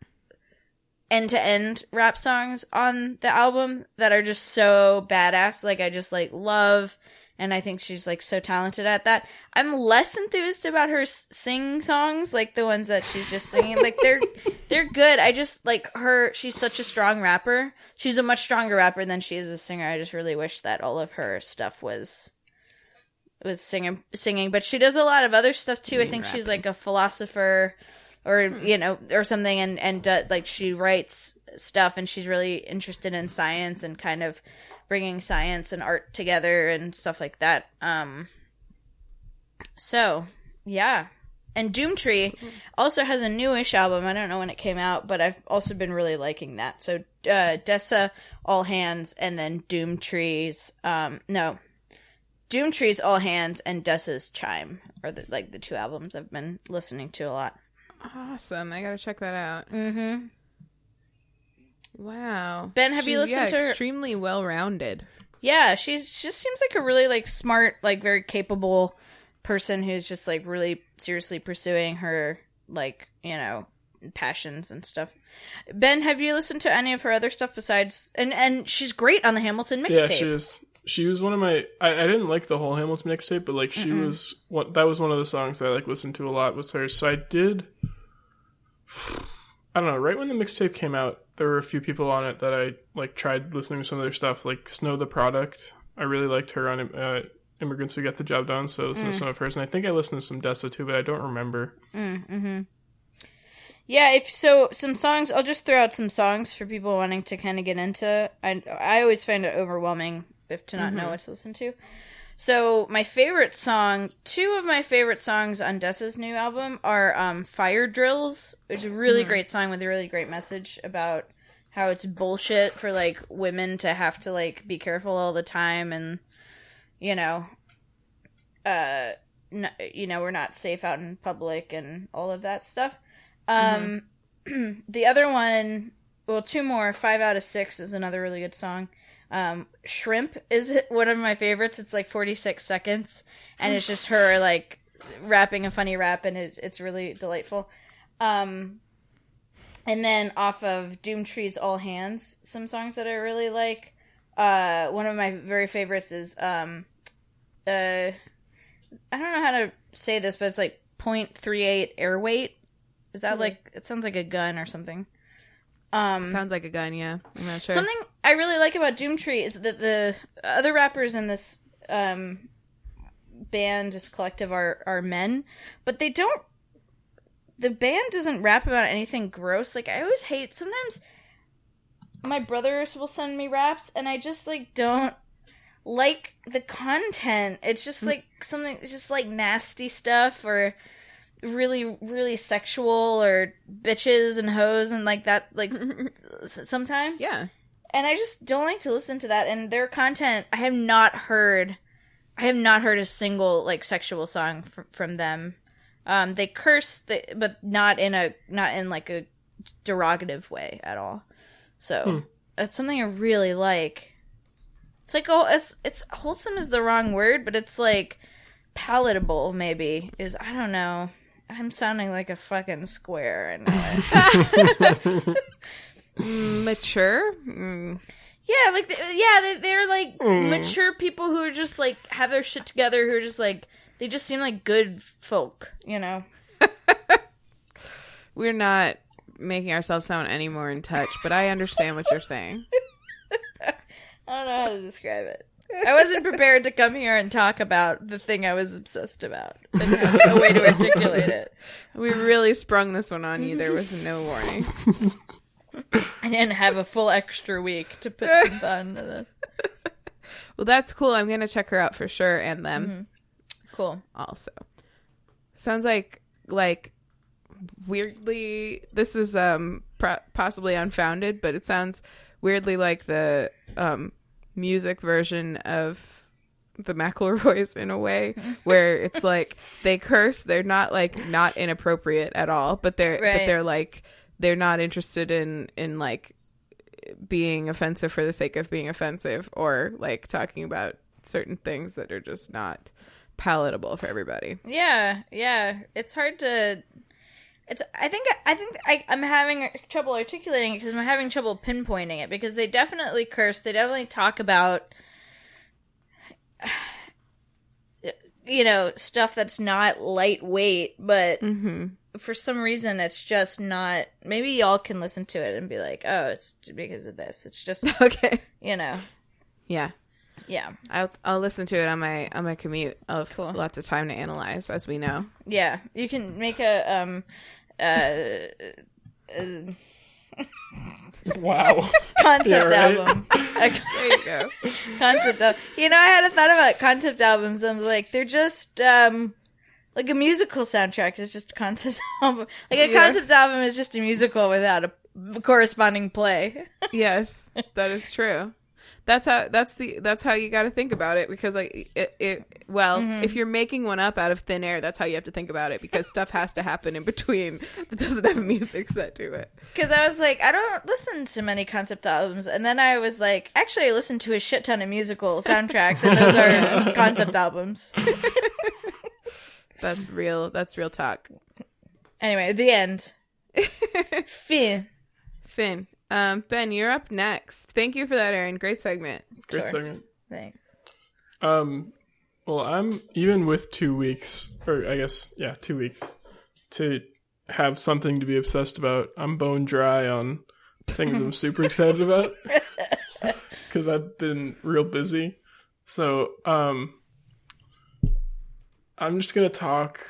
end-to-end rap songs on the album that are just so badass. Like, I just like love, and I think she's like so talented at that. I'm less enthused about her sing songs, like the ones that she's just singing. Like, they're good. I just like her. She's such a strong rapper. She's a much stronger rapper than she is a singer. I just really wish that all of her stuff was singing, but she does a lot of other stuff too. I think she's like a philosopher, or or something, and like she writes stuff, and she's really interested in science and kind of bringing science and art together and stuff like that. So yeah, and Doomtree also has a newish album. I don't know when it came out, but I've also been really liking that. So Dessa, All Hands, and then Doomtree's Doomtree's All Hands and Dessa's Chime are the 2 albums I've been listening to a lot. Awesome. I gotta check that out. Mm-hmm. Wow. Ben, have you listened to her? Extremely well-rounded. Yeah, she just seems like a really like smart, like very capable person who's just like really seriously pursuing her like, passions and stuff. Ben, have you listened to any of her other stuff besides and she's great on the Hamilton mixtape. Yeah, she was one of my I didn't like the whole Hamilton mixtape, but like she was that was one of the songs that I like listened to a lot was hers. So I don't know, right when the mixtape came out, there were a few people on it that I like tried listening to some of their stuff, like Snow the Product. I really liked her on Immigrants We Get the Job Done, so I listened to some of hers, and I think I listened to some Dessa too, but I don't remember. Yeah, some songs, I'll just throw out some songs for people wanting to kind of get into. I always find it overwhelming if to not know what to listen to. So my favorite song, two of my favorite songs on Dessa's new album are Fire Drills, which is a really great song with a really great message about how it's bullshit for, like, women to have to, like, be careful all the time and, you know, we're not safe out in public and all of that stuff. The other one, well, two more, 5 out of 6 is another really good song. Shrimp is one of my favorites. It's like 46 seconds, and it's just her, like, rapping a funny rap, and it's really delightful. And then off of Doomtree's All Hands, some songs that I really like. One of my very favorites is, I don't know how to say this, but it's like 0.38 air weight. Is that like, it sounds like a gun or something. Sounds like a gun, yeah. I'm not sure. Something I really like about Doomtree is that the other rappers in this band, this collective, are men, but they don't. The band doesn't rap about anything gross. Like, I always hate. Sometimes my brothers will send me raps, and I just, like, don't like the content. It's just like something. It's just like nasty stuff or really, really sexual or bitches and hoes and like that, like, sometimes. Yeah. And I just don't like to listen to that. And their content, I have not heard a single, like, sexual song from them. They curse, but not in like a derogative way at all. So that's something I really like. It's like, it's wholesome is the wrong word, but it's like palatable, maybe, is, I don't know. I'm sounding like a fucking square. I know. Mature? Yeah, like, they're like mature people who are just like have their shit together, who are just like, they just seem like good folk, you know? We're not making ourselves sound any more in touch, but I understand what you're saying. I don't know how to describe it. I wasn't prepared to come here and talk about the thing I was obsessed about. And have a way to articulate it. We really sprung this one on you. There was no warning. I didn't have a full extra week to put some thought into this. Well, that's cool. I'm going to check her out for sure, and them. Cool. Also. Sounds like weirdly, this is possibly unfounded, but it sounds weirdly like the music version of the McElroys in a way, where it's like they curse, they're not like not inappropriate at all, but they're like, they're not interested in like being offensive for the sake of being offensive, or like talking about certain things that are just not palatable for everybody. Yeah. It's hard to. I think I'm having trouble articulating it because I'm having trouble pinpointing it, because they definitely curse. They definitely talk about, you know, stuff that's not lightweight, but for some reason it's just not. Maybe y'all can listen to it and be like, oh, it's because of this. It's just okay, you know. Yeah. I'll listen to it on my commute. I'll have lots of time to analyze, as we know. Yeah, you can make a wow. Concept album. There you go. Concept album. You know, I had a thought about concept albums. I was like, they're just like a musical soundtrack is just a concept album. Like a concept album is just a musical without a corresponding play. Yes, that is true. That's how you got to think about it, because like if you're making one up out of thin air, that's how you have to think about it, because stuff has to happen in between that doesn't have a music set to it. Because I was like, I don't listen to many concept albums, and then I was like, actually, I listen to a shit ton of musical soundtracks, and those are concept albums. That's real talk. Anyway, the end. Finn. Ben, you're up next. Thank you for that, Erin. Great segment. Great segment. Thanks. Well, I'm even with 2 weeks, or I guess, 2 weeks, to have something to be obsessed about. I'm bone dry on things I'm super excited about, because I've been real busy. So, I'm just gonna talk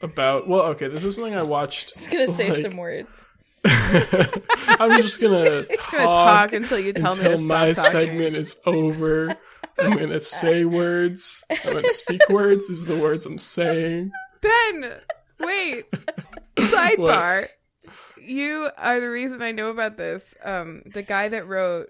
about. Well, okay, this is something I watched. Just gonna say some words. I'm just gonna talk until you tell me to stop my talking. segment is over. I'm gonna say words. I'm gonna speak words. These are the words I'm saying. Ben, wait. Sidebar. You are the reason I know about this. The guy that wrote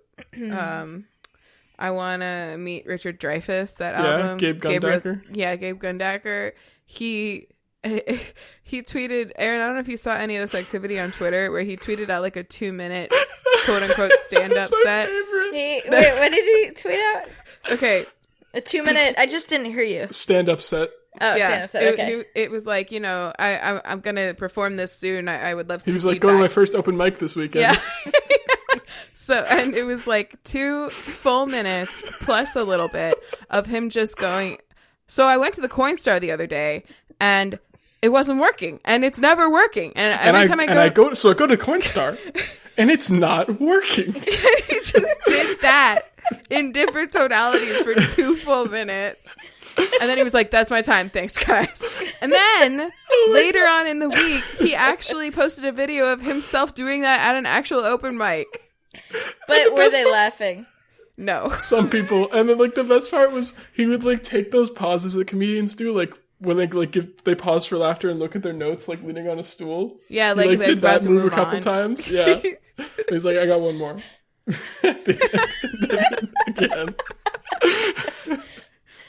I Wanna Meet Richard Dreyfuss, that album. Gabe Gundaker. Gabe Gundaker. He tweeted, Erin, I don't know if you saw any of this activity on Twitter, where he tweeted out like a 2-minute quote-unquote stand-up set. Wait, what did he tweet out? Okay. A 2-minute, I just didn't hear you. Stand-up set. Oh, yeah, stand-up set, okay. It was like, you know, I'm going to perform this soon. I would love to. He was like, going to my first open mic this weekend. Yeah. So, and it was like 2 full minutes plus a little bit of him just going. So I went to the Coinstar the other day, and it wasn't working, and it's never working. And every time I go to Coinstar, and it's not working. He just did that in different tonalities for 2 full minutes. And then he was like, that's my time. Thanks, guys. And then later on in the week, he actually posted a video of himself doing that at an actual open mic. But were they laughing? No. Some people. And then, like, the best part was he would, like, take those pauses that comedians do, like, when they, like, they pause for laughter and look at their notes, like, leaning on a stool. Yeah, like, he, they're did about that to move move a couple on. times. Yeah. He's like, I got one more. At the end, did it again.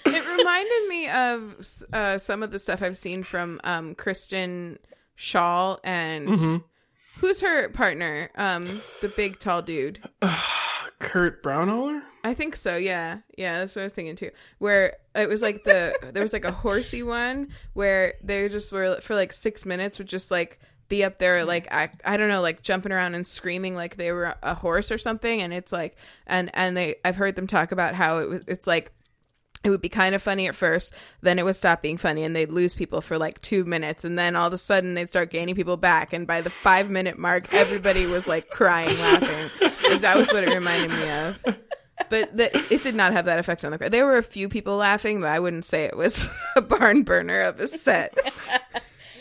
It reminded me of some of the stuff I've seen from Kristen Schaal and who's her partner? The big tall dude. Kurt Braunohler? I think so. Yeah, that's what I was thinking too. Where it was like there was like a horsey one where they just were for like 6 minutes would just like be up there like I don't know, like jumping around and screaming like they were a horse or something. And it's like and I've heard them talk about how it's like. It would be kind of funny at first, then it would stop being funny, and they'd lose people for like 2 minutes, and then all of a sudden they'd start gaining people back, and by the 5-minute mark, everybody was like crying, laughing. Like, that was what it reminded me of. But it did not have that effect on the crowd. There were a few people laughing, but I wouldn't say it was a barn burner of a set.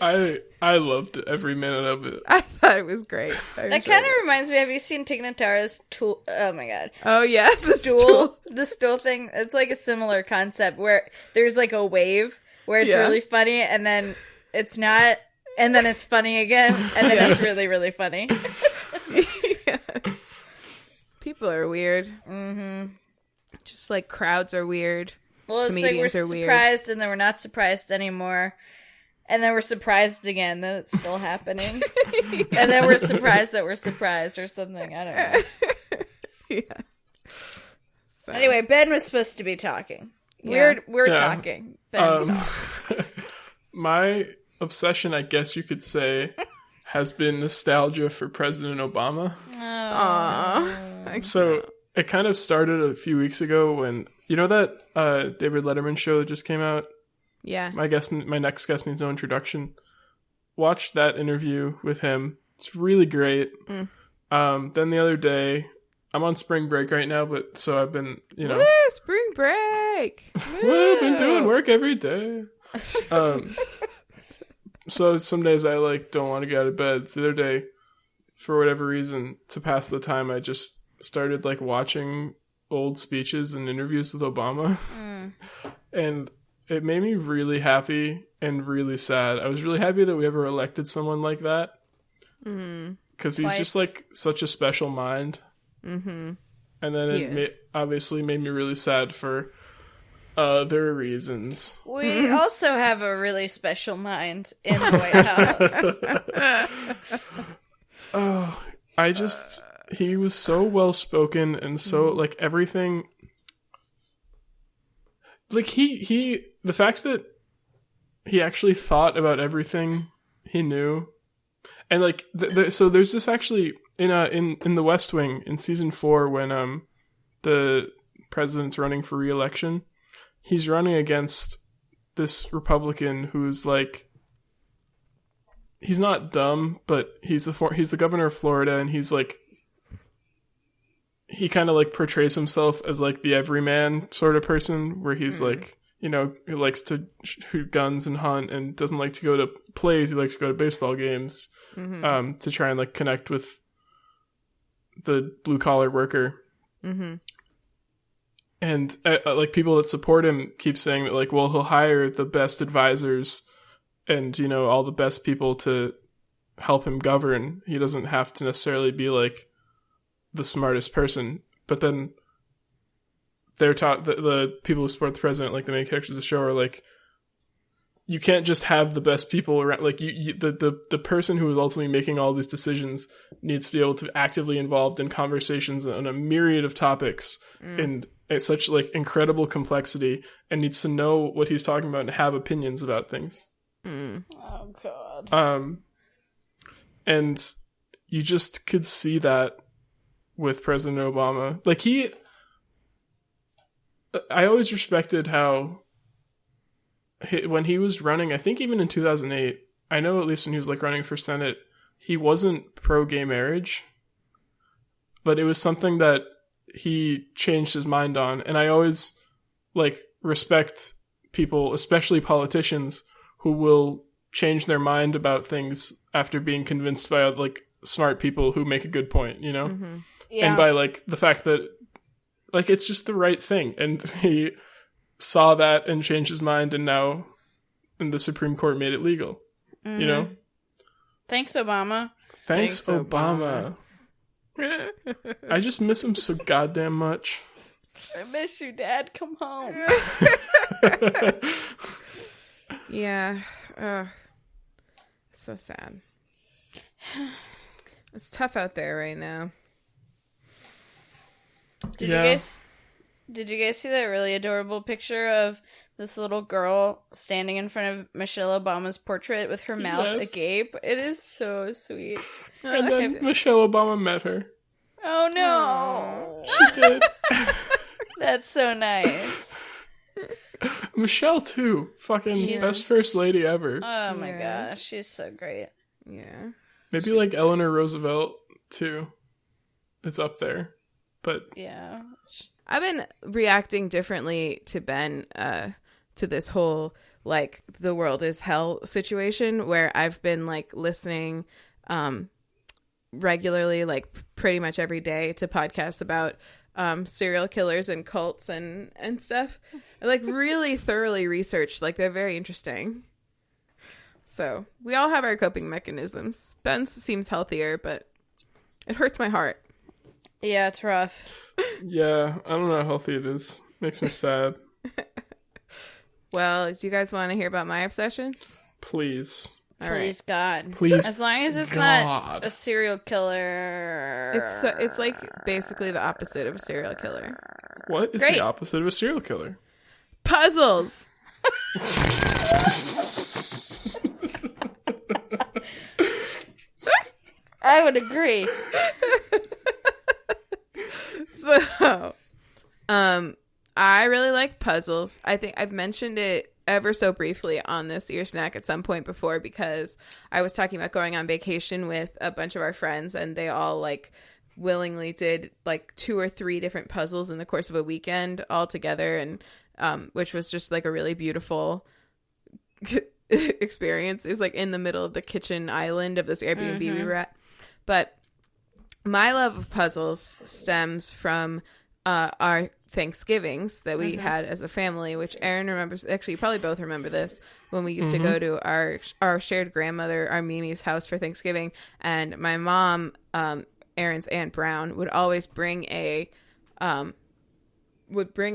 I loved every minute of it. I thought it was great. That kind of reminds me. Have you seen Tig Notara's tool? Oh my god! Oh yeah, the stool thing. It's like a similar concept where there's like a wave where it's really funny, and then it's not, and then it's funny again, and then it's really really funny. Yeah. People are weird. Just like crowds are weird. Well, it's like we're surprised, and then we're not surprised anymore. And then we're surprised again that it's still happening. And then we're surprised that we're surprised or something. I don't know. Yeah. So. Anyway, Ben was supposed to be talking. We're talking. Ben talk. My obsession, I guess you could say, has been nostalgia for President Obama. Aww. So it kind of started a few weeks ago when, you know that David Letterman show that just came out? Yeah. My next guest needs no introduction. Watched that interview with him. It's really great. Then the other day, I'm on spring break right now, but so I've been, you know. Woo, spring break! Woo, I've been doing work every day. So some days I like don't want to get out of bed. So the other day, for whatever reason, to pass the time, I just started like watching old speeches and interviews with Obama. And it made me really happy and really sad. I was really happy that we ever elected someone like that. Because he's just like such a special mind. And then it obviously made me really sad for other reasons. We also have a really special mind in the White House. He was so well spoken and so like everything. Like the fact that he actually thought about everything he knew, and like so there's this actually in the West Wing in season 4 when the president's running for re-election, he's running against this Republican who's like, he's not dumb, but he's the governor of Florida, and he's like, he kind of like portrays himself as like the everyman sort of person, where he's like, you know, who likes to shoot guns and hunt and doesn't like to go to plays. He likes to go to baseball games to try and like connect with the blue collar worker. And like people that support him keep saying that like, well, he'll hire the best advisors and, you know, all the best people to help him govern. He doesn't have to necessarily be like the smartest person. But then they're taught the people who support the president, like the main characters of the show, are like, you can't just have the best people around. Like the person who is ultimately making all these decisions needs to be able to actively involved in conversations on a myriad of topics and at such like incredible complexity, and needs to know what he's talking about and have opinions about things. Oh God. And you just could see that with President Obama. Like I always respected how when he was running, I think even in 2008, I know at least when he was like running for Senate, he wasn't pro-gay marriage, but it was something that he changed his mind on. And I always like respect people, especially politicians, who will change their mind about things after being convinced by like smart people who make a good point, you know? Yeah. And by like the fact that like it's just the right thing. And he saw that and changed his mind, and now the Supreme Court made it legal. You know? Thanks, Obama. Thanks Obama. I just miss him so goddamn much. I miss you, Dad. Come home. Yeah. It's so sad. It's tough out there right now. Did you guys see that really adorable picture of this little girl standing in front of Michelle Obama's portrait with her mouth agape? It is so sweet. And then Michelle Obama met her. Oh no. She did. That's so nice. Michelle too. Fucking best first lady ever. Oh my gosh, she's so great. Yeah. Maybe like Eleanor Roosevelt too. It's up there. But yeah. I've been reacting differently to Ben to this whole like the world is hell situation, where I've been like listening regularly, like pretty much every day, to podcasts about serial killers and cults and stuff. I like really thoroughly researched. Like they're very interesting. So we all have our coping mechanisms. Ben's seems healthier, but it hurts my heart. Yeah, it's rough. Yeah, I don't know how healthy it is. Makes me sad. Well, do you guys want to hear about my obsession? Please. Please, God. Please. As long as it's not a serial killer. It's like basically the opposite of a serial killer. What is the opposite of a serial killer? Puzzles. I would agree. So, I really like puzzles. I think I've mentioned it ever so briefly on this Ear Snack at some point before, because I was talking about going on vacation with a bunch of our friends, and they all like willingly did like 2 or 3 different puzzles in the course of a weekend all together, and which was just like a really beautiful experience. It was like in the middle of the kitchen island of this Airbnb we were at. But my love of puzzles stems from our Thanksgivings that we had as a family, which Erin remembers. Actually, you probably both remember this, when we used to go to our shared grandmother, our Mimi's house for Thanksgiving. And my mom, Erin's Aunt Brown, would always bring a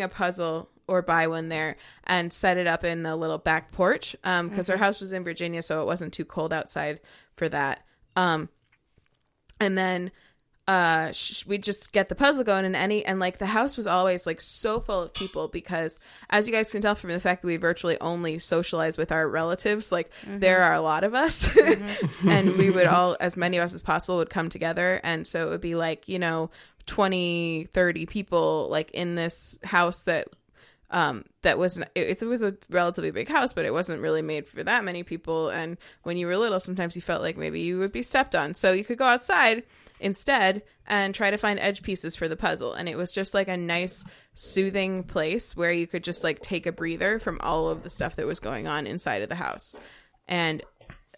puzzle or buy one there and set it up in the little back porch, because her house was in Virginia, so it wasn't too cold outside for that. And then we'd just get the puzzle going, and like the house was always like so full of people, because as you guys can tell from the fact that we virtually only socialize with our relatives, like there are a lot of us, and we would all, as many of us as possible, would come together. And so it would be like, 20, 30 people like in this house that that wasn't, it was a relatively big house, but it wasn't really made for that many people. And when you were little, sometimes you felt like maybe you would be stepped on. So you could go outside instead and try to find edge pieces for the puzzle. And it was just like a nice, soothing place where you could just like take a breather from all of the stuff that was going on inside of the house. And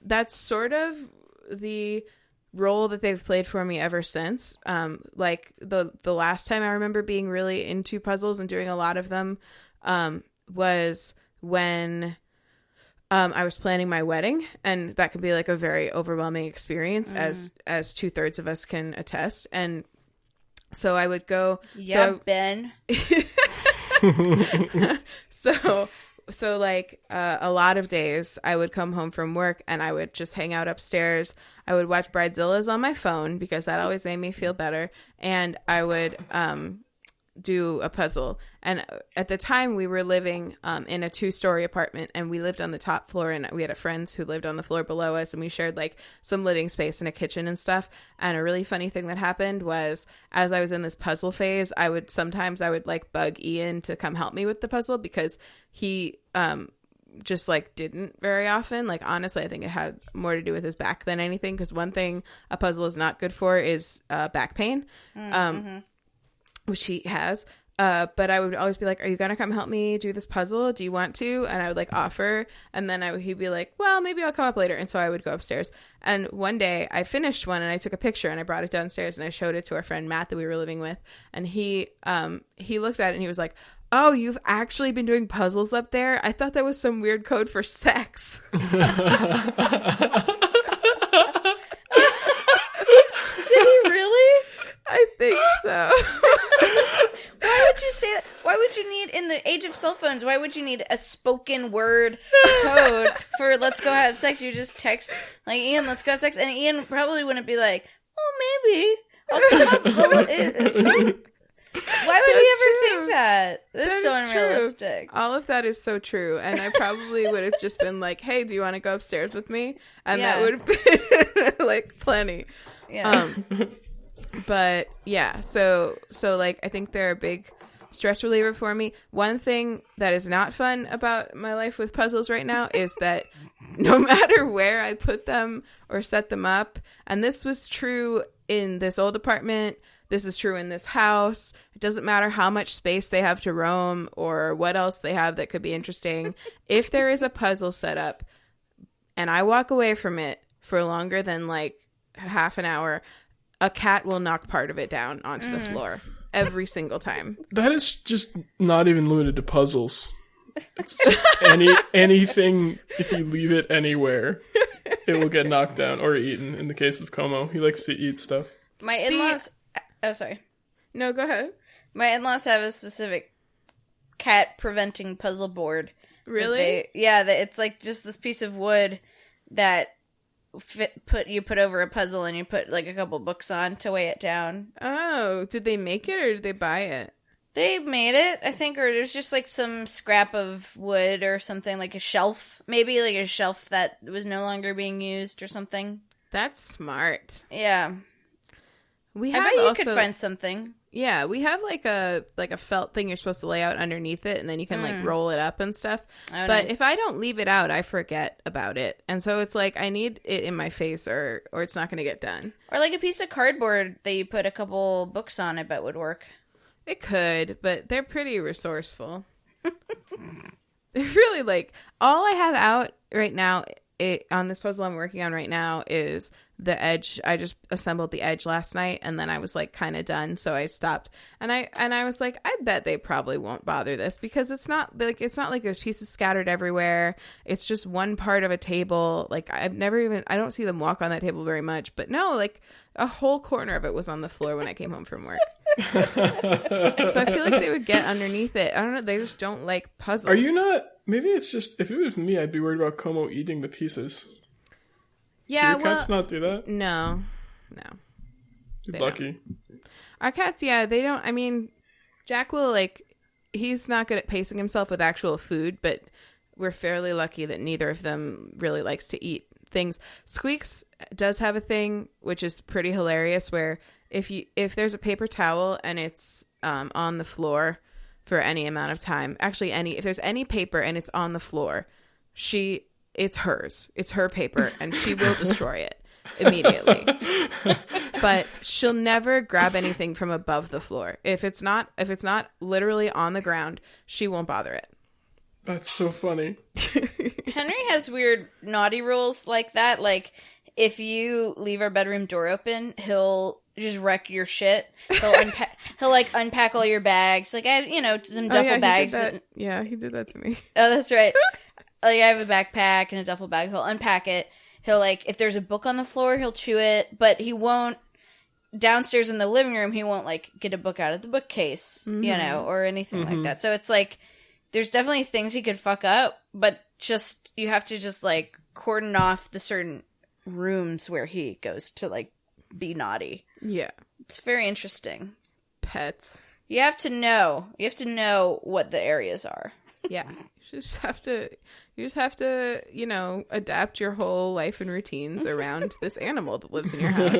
that's sort of the role that they've played for me ever since. Like the last time I remember being really into puzzles and doing a lot of them was when I was planning my wedding, and that can be like a very overwhelming experience, as 2/3 of us can attest. And so I would go. Yeah, Ben. So like a lot of days I would come home from work and I would just hang out upstairs. I would watch Bridezillas on my phone because that always made me feel better. And I would do a puzzle. And at the time we were living in a 2-story apartment, and we lived on the top floor, and we had friends who lived on the floor below us, and we shared like some living space and a kitchen and stuff. And a really funny thing that happened was, as I was in this puzzle phase, I would like bug Ian to come help me with the puzzle, because he just like didn't very often. Like, honestly, I think it had more to do with his back than anything, because one thing a puzzle is not good for is back pain. Which he has. But I would always be like, are you going to come help me do this puzzle? Do you want to? And I would like offer. And then he'd be like, well, maybe I'll come up later. And so I would go upstairs. And one day I finished one and I took a picture and I brought it downstairs and I showed it to our friend Matt that we were living with. And he looked at it and he was like, oh, you've actually been doing puzzles up there? I thought that was some weird code for sex. Did he really? I think so. Why would you say that? Why would you need, in the age of cell phones, why would you need a spoken word code for let's go have sex? You just text, like, Ian, let's go have sex. And Ian probably wouldn't be like, oh, maybe. I'll come up. Why would he ever think that? This is so unrealistic. All of that is so true. And I probably would have just been like, hey, do you want to go upstairs with me? And that would have been like plenty. Yeah. But yeah, so like I think they're a big stress reliever for me. One thing that is not fun about my life with puzzles right now is that no matter where I put them or set them up, and this was true in this old apartment, this is true in this house, it doesn't matter how much space they have to roam or what else they have that could be interesting. If there is a puzzle set up and I walk away from it for longer than like half an hour, a cat will knock part of it down onto the floor every single time. That is just not even limited to puzzles. It's just anything. If you leave it anywhere, it will get knocked down or eaten. In the case of Como, he likes to eat stuff. My in-laws... Oh, sorry. No, go ahead. My in-laws have a specific cat-preventing puzzle board. Really? It's like just this piece of wood that... you put over a puzzle and you put like a couple books on to weigh it down. Oh, did they make it or did they buy it? They made it, I think, or it was just like some scrap of wood or something, like a shelf, maybe like a shelf that was no longer being used or something. That's smart. Yeah, I bet you could find something. Yeah, we have like a felt thing you're supposed to lay out underneath it, and then you can like roll it up and stuff. Oh, but nice. if I don't leave it out, I forget about it, and so it's like I need it in my face, or it's not going to get done. Or like a piece of cardboard that you put a couple books on, I bet would work. It could, but they're pretty resourceful. They're really like all I have out right now. On this puzzle I'm working on right now is the edge. I just assembled the edge last night, and then I was like kind of done, so I stopped. And I was like, I bet they probably won't bother this, because it's not like there's pieces scattered everywhere. It's just one part of a table. Like I don't see them walk on that table very much, but no, like a whole corner of it was on the floor when I came home from work. So I feel like they would get underneath it. I don't know. They just don't like puzzles. Are you not? Maybe it's just, if it was me, I'd be worried about Como eating the pieces. Yeah, do your cats not do that? No. You're lucky. Don't. Our cats, yeah, they don't. I mean, Jack will he's not good at pacing himself with actual food, but we're fairly lucky that neither of them really likes to eat things. Squeaks does have a thing, which is pretty hilarious, where if there's a paper towel and it's on the floor for any amount of time. Actually, if there's any paper and it's on the floor, it's hers. It's her paper, and she will destroy it immediately. But she'll never grab anything from above the floor. If it's not literally on the ground, she won't bother it. That's so funny. Henry has weird naughty rules like that. Like, if you leave our bedroom door open, he'll just wreck your shit. He'll unpack all your bags. Like, I have, some duffel bags. He did that to me. Oh, that's right. Like, I have a backpack and a duffel bag. He'll unpack it. He'll, if there's a book on the floor, he'll chew it. But he won't, downstairs in the living room, he won't, get a book out of the bookcase, or anything like that. So it's, there's definitely things he could fuck up, but you have to just, cordon off the certain rooms where he goes to, be naughty. Yeah. It's very interesting. Pets. You have to know what the areas are. Yeah. You just have to, adapt your whole life and routines around this animal that lives in your house.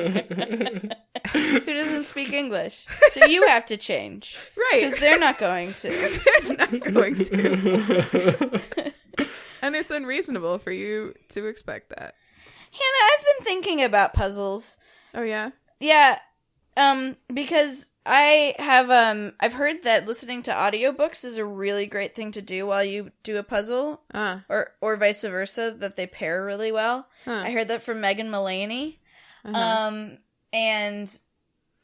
Who doesn't speak English. So you have to change. Right. Because they're not going to. And it's unreasonable for you to expect that. Hannah, I've been thinking about puzzles. Oh, yeah? Yeah. Because I have, I've heard that listening to audiobooks is a really great thing to do while you do a puzzle. Or vice versa, that they pair really well. I heard that from Megan Mullany. And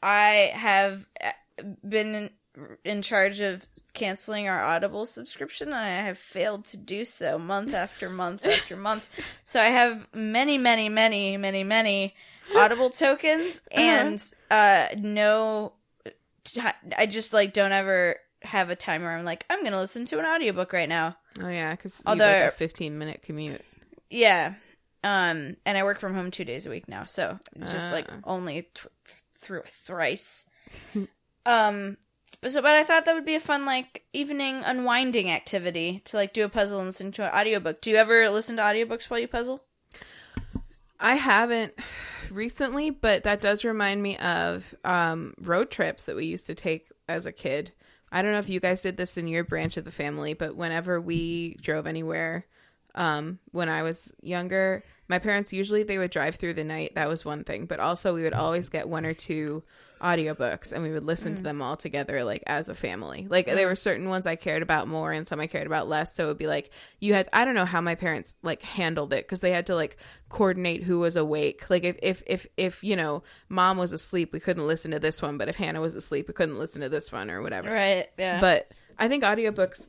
I have been in charge of canceling our Audible subscription, and I have failed to do so month after month after month. So I have many, many, many, many, many Audible tokens, and I just don't ever have a time where I'm like, I'm gonna listen to an audiobook right now. Oh yeah, because you have a 15-minute commute. Yeah, and I work from home 2 days a week now, so just only through thrice. But I thought that would be a fun evening unwinding activity to do a puzzle and listen to an audiobook. Do you ever listen to audiobooks while you puzzle? I haven't recently, but that does remind me of road trips that we used to take as a kid. I don't know if you guys did this in your branch of the family, but whenever we drove anywhere when I was younger, my parents they would drive through the night. That was one thing, but also we would always get one or two audiobooks and we would listen to them all together as a family. There were certain ones I cared about more and some I cared about less, so it would be I don't know how my parents handled it, because they had to coordinate who was awake. If mom was asleep, we couldn't listen to this one, but if Hannah was asleep, we couldn't listen to this one or whatever. Right. Yeah. But I think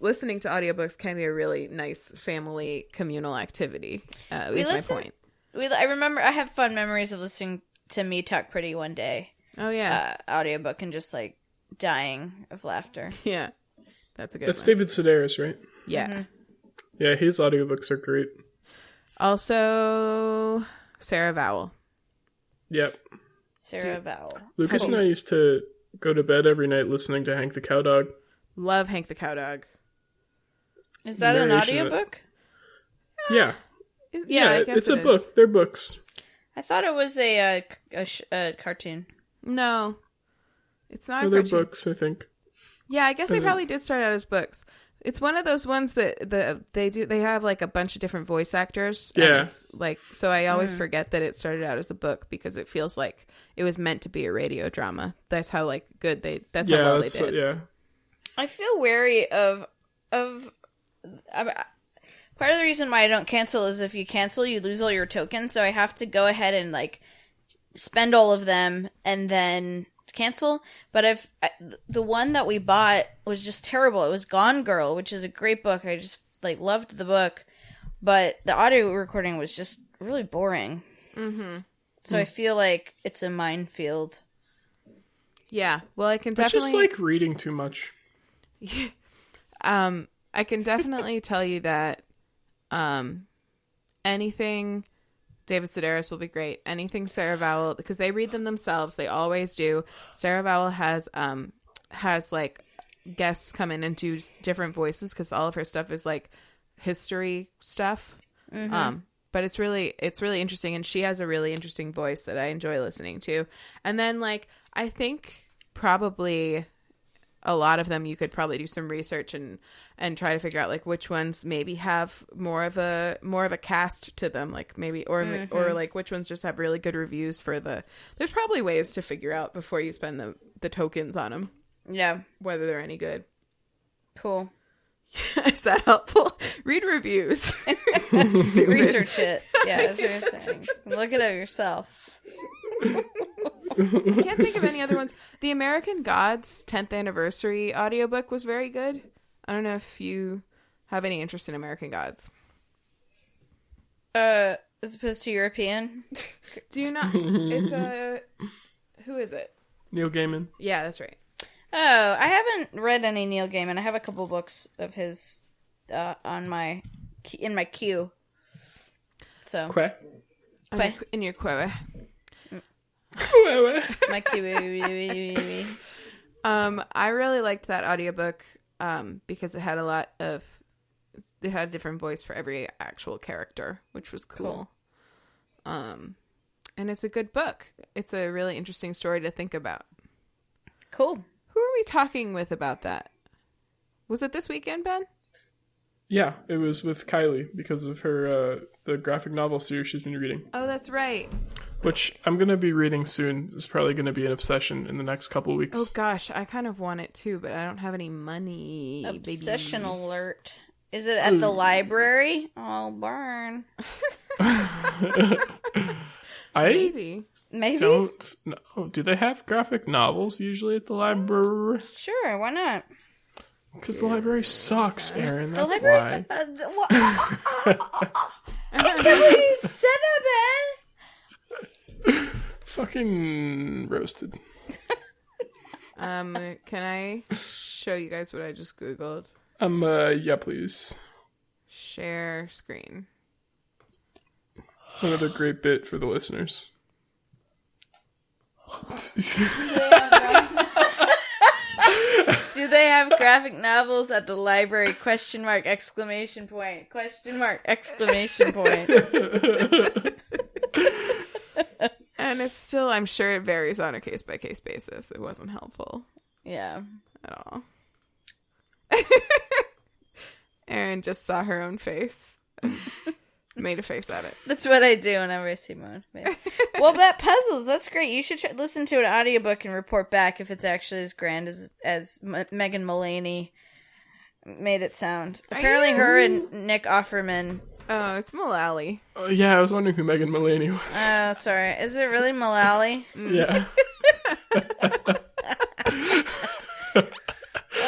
listening to audiobooks can be a really nice family communal activity. Is my point. I remember I have fun memories of listening to Me Talk Pretty one day. Oh yeah, audiobook, and just dying of laughter. Yeah, that's a good. That's one. David Sedaris, right? Yeah, yeah, his audiobooks are great. Also, Sarah Vowell. Yep, Sarah Vowell. Lucas and I used to go to bed every night listening to Hank the Cowdog. Love Hank the Cowdog. Is that an audiobook? Yeah. Yeah, I guess it's a book. They're books. I thought it was a cartoon. No, it's not. They're books, I think. Yeah, I guess they probably did start out as books. It's one of those ones that they have a bunch of different voice actors. Yeah. So I always forget that it started out as a book, because it feels like it was meant to be a radio drama. That's how good they. That's how well they did. Yeah. I feel wary of. Part of the reason why I don't cancel is if you cancel, you lose all your tokens. So I have to go ahead and spend all of them and then cancel. But if the one that we bought was just terrible. It was Gone Girl, which is a great book. I just loved the book, but the audio recording was just really boring. Mm-hmm. So I feel like it's a minefield. Yeah. Well, I can definitely. I just reading too much. I can definitely tell you that. Anything David Sedaris will be great. Anything Sarah Vowell, because they read them themselves. They always do. Sarah Vowell has guests come in and do different voices, because all of her stuff is history stuff. Mm-hmm. But it's really interesting, and she has a really interesting voice that I enjoy listening to. And then I think probably a lot of them you could probably do some research and try to figure out like which ones maybe have more of a cast to them, like maybe or like which ones just have really good reviews for there's probably ways to figure out before you spend the tokens on them. Yeah. Whether they're any good. Cool. Is that helpful? Read reviews. Research it. Yeah, that's what you're saying. Look it up yourself. I can't think of any other ones. The American Gods 10th anniversary audiobook was very good. I don't know if you have any interest in American Gods. As opposed to European? Do you not? It's who is it? Neil Gaiman. Yeah, that's right. Oh, I haven't read any Neil Gaiman. I have a couple books of his in my queue. So In your queue. My queue. I really liked that audiobook because it had a different voice for every actual character, which was cool. And it's a good book. It's a really interesting story to think about. Cool. Who are we talking with about that? Was it this weekend, Ben? Yeah, it was with Kylie because of her the graphic novel series she's been reading. Oh, that's right. Which I'm going to be reading soon. It's probably going to be an obsession in the next couple of weeks. Oh gosh, I kind of want it too, but I don't have any money. Obsession alert. Is it at the library? Oh, burn. Maybe. Don't know. Do they have graphic novels usually at the library? Sure, why not? Because the library sucks, Erin. That's the library why. I can't believe you said that, Ben. Fucking roasted. Can I show you guys what I just Googled? Yeah, please. Share screen. Another great bit for the listeners. Do they have graphic novels at the library? Question mark, exclamation point. Question mark, exclamation point. And it's still, I'm sure it varies on a case-by-case basis. It wasn't helpful. Yeah. At all. Erin just saw her own face and made a face at it. That's what I do whenever I see my own face. Well, that puzzles, that's great. You should listen to an audiobook and report back if it's actually as grand as Megan Mullany made it sound. Apparently her and Nick Offerman. Oh, it's Mullally. Yeah, I was wondering who Megan Mullany was. Oh, sorry. Is it really Mullally? Yeah.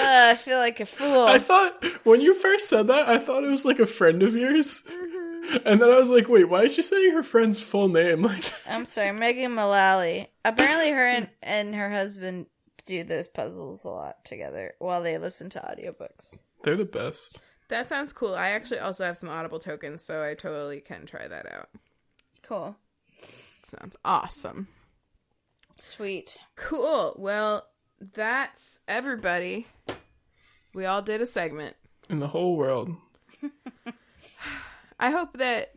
I feel like a fool. I thought, when you first said that, I thought it was like a friend of yours. Mm-hmm. And then I was like, wait, why is she saying her friend's full name? Like, I'm sorry, Megan Mullally. Apparently her and her husband do those puzzles a lot together while they listen to audiobooks. They're the best. That sounds cool. I actually also have some Audible tokens, so I totally can try that out. Cool. Sounds awesome. Sweet. Cool. Well, that's everybody. We all did a segment. In the whole world. I hope that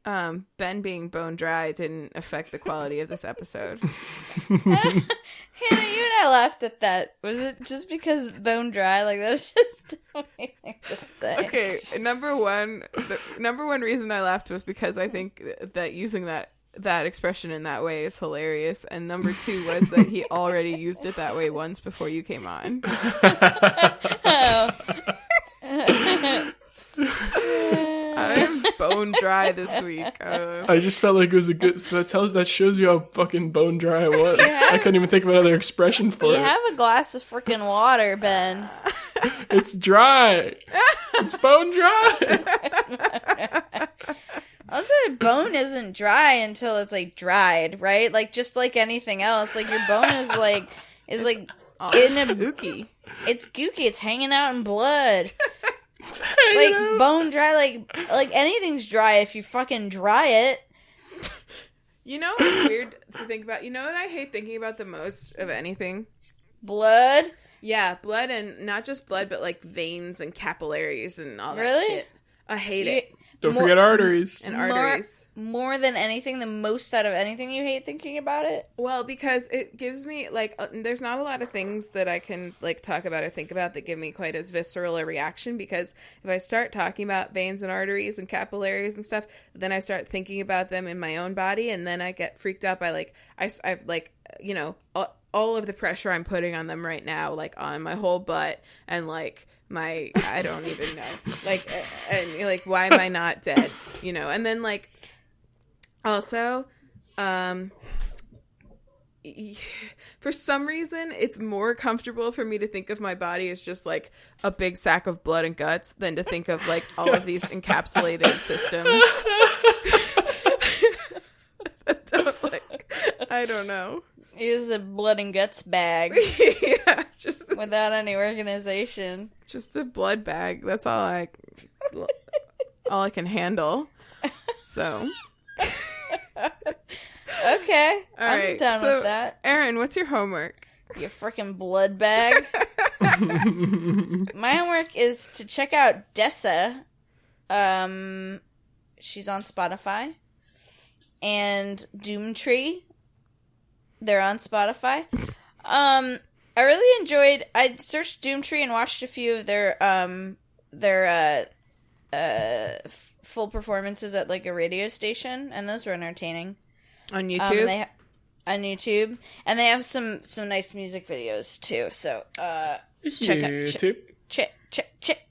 Ben being bone dry didn't affect the quality of this episode. Hannah, you and I laughed at that. Was it just because bone dry? Like, that was just a funny thing to say. Okay, the number one reason I laughed was because I think that using that expression in that way is hilarious, and number two was that he already used it that way once before you came on. I'm bone dry this week. I just felt like it was a good. So that shows you how fucking bone dry I was. I couldn't even think of another expression for it. You have a glass of freaking water, Ben. It's dry. It's bone dry. Also, bone isn't dry until it's like dried, right? Like just like anything else, like your bone is like in a gooky. It's gooky. It's hanging out in blood. Like bone dry, like anything's dry if you fucking dry it. You know what's weird to think about? You know what I hate thinking about the most of anything? Blood. Yeah, blood, and not just blood, but like veins and capillaries and all that really? shit. I hate it. Don't forget arteries. And arteries. more than anything, the most out of anything you hate thinking about it? Well, because it gives me, like, there's not a lot of things that I can, like, talk about or think about that give me quite as visceral a reaction, because if I start talking about veins and arteries and capillaries and stuff, then I start thinking about them in my own body, and then I get freaked out by, like, I like, you know, all of the pressure I'm putting on them right now, like, on my whole butt, and, like, I don't even know, like, and, like, why am I not dead, you know, and then, like, also, for some reason, it's more comfortable for me to think of my body as just, like, a big sack of blood and guts than to think of, like, all of these encapsulated systems. I don't know. Use a blood and guts bag. Yeah, just without any organization. Just a blood bag. That's all I can handle. So... Okay, all I'm right, done with that. Erin, what's your homework? You freaking blood bag. My homework is to check out Dessa. She's on Spotify. And Doomtree. They're on Spotify. I really enjoyed... I searched Doomtree and watched a few of their full performances at, like, a radio station, and those were entertaining. On YouTube? On YouTube. And they have some nice music videos, too. So,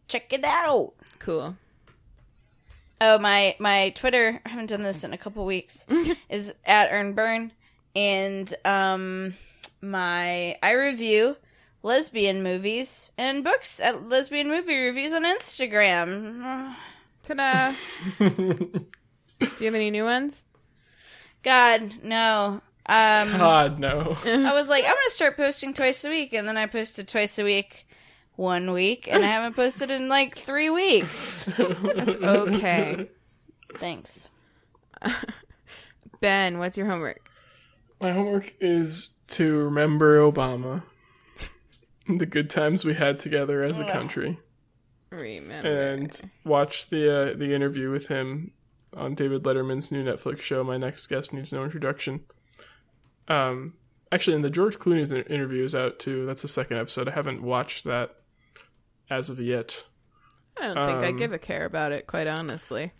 check it out. Cool. Oh, my Twitter, I haven't done this in a couple weeks, is at EarnBurn. And, I review lesbian movies and books at Lesbian Movie Reviews on Instagram. Ta-da! Do you have any new ones? God, no. God, no. I was like, I'm going to start posting twice a week, and then I posted twice a week 1 week, and I haven't posted in, like, 3 weeks. That's okay. Thanks. Ben, what's your homework? My homework is to remember Obama. The good times we had together as a country. Remember. And watch the interview with him on David Letterman's new Netflix show, My Next Guest Needs No Introduction. Actually, and the George Clooney's interview is out, too. That's the second episode. I haven't watched that as of yet. I don't think I give a care about it, quite honestly.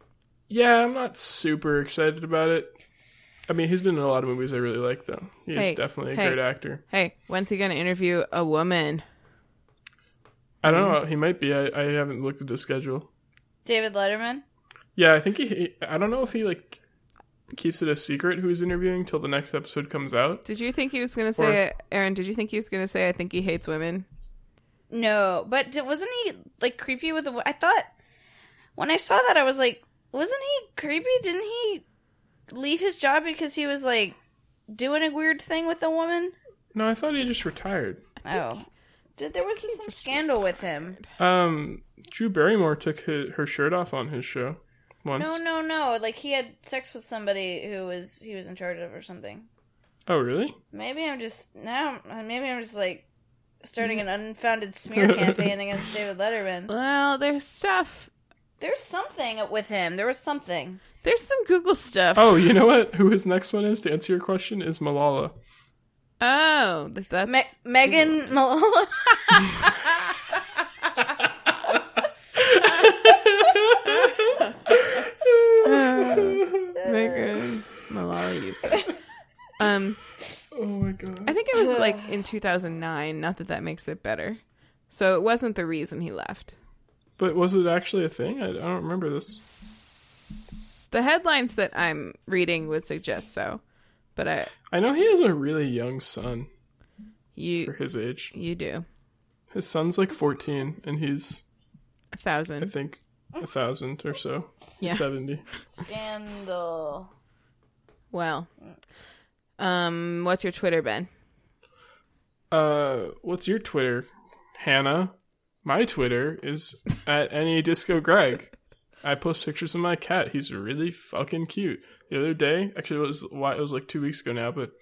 Yeah, I'm not super excited about it. I mean, he's been in a lot of movies I really like, though. He's definitely a great actor. Hey, when's he going to interview a woman? I don't know. He might be. I haven't looked at his schedule. David Letterman? Yeah, I think I don't know if he, like, keeps it a secret who he's interviewing till the next episode comes out. Did you think he was going to say, Erin, did you think he was going to say, I think he hates women? No, but wasn't he, like, creepy with I thought, when I saw that, I was like, wasn't he creepy? Didn't he leave his job because he was, like, doing a weird thing with a woman? No, I thought he just retired. Oh. There was some scandal with him. Drew Barrymore took her shirt off on his show once. No. Like, he had sex with somebody he was in charge of or something. Oh, really? Maybe I'm just, like, starting an unfounded smear campaign against David Letterman. Well, there's stuff. There's something with him. There was something. There's some Google stuff. Oh, you know what? Who his next one is, to answer your question, is Malala. Oh, that's... Megan Malala? Megan Malala, you said. Oh my god. I think it was like in 2009, not that makes it better. So it wasn't the reason he left. But was it actually a thing? I don't remember this. The headlines that I'm reading would suggest so. But I know he has a really young son. For his age. You do. His son's like 14 and he's 1,000. I think 1,000 or so. Yeah. 70. Scandal. Well. What's your Twitter, Ben? What's your Twitter, Hannah? My Twitter is at AnyDiscoGreg. I post pictures of my cat. He's really fucking cute. The other day, actually it was like 2 weeks ago now, but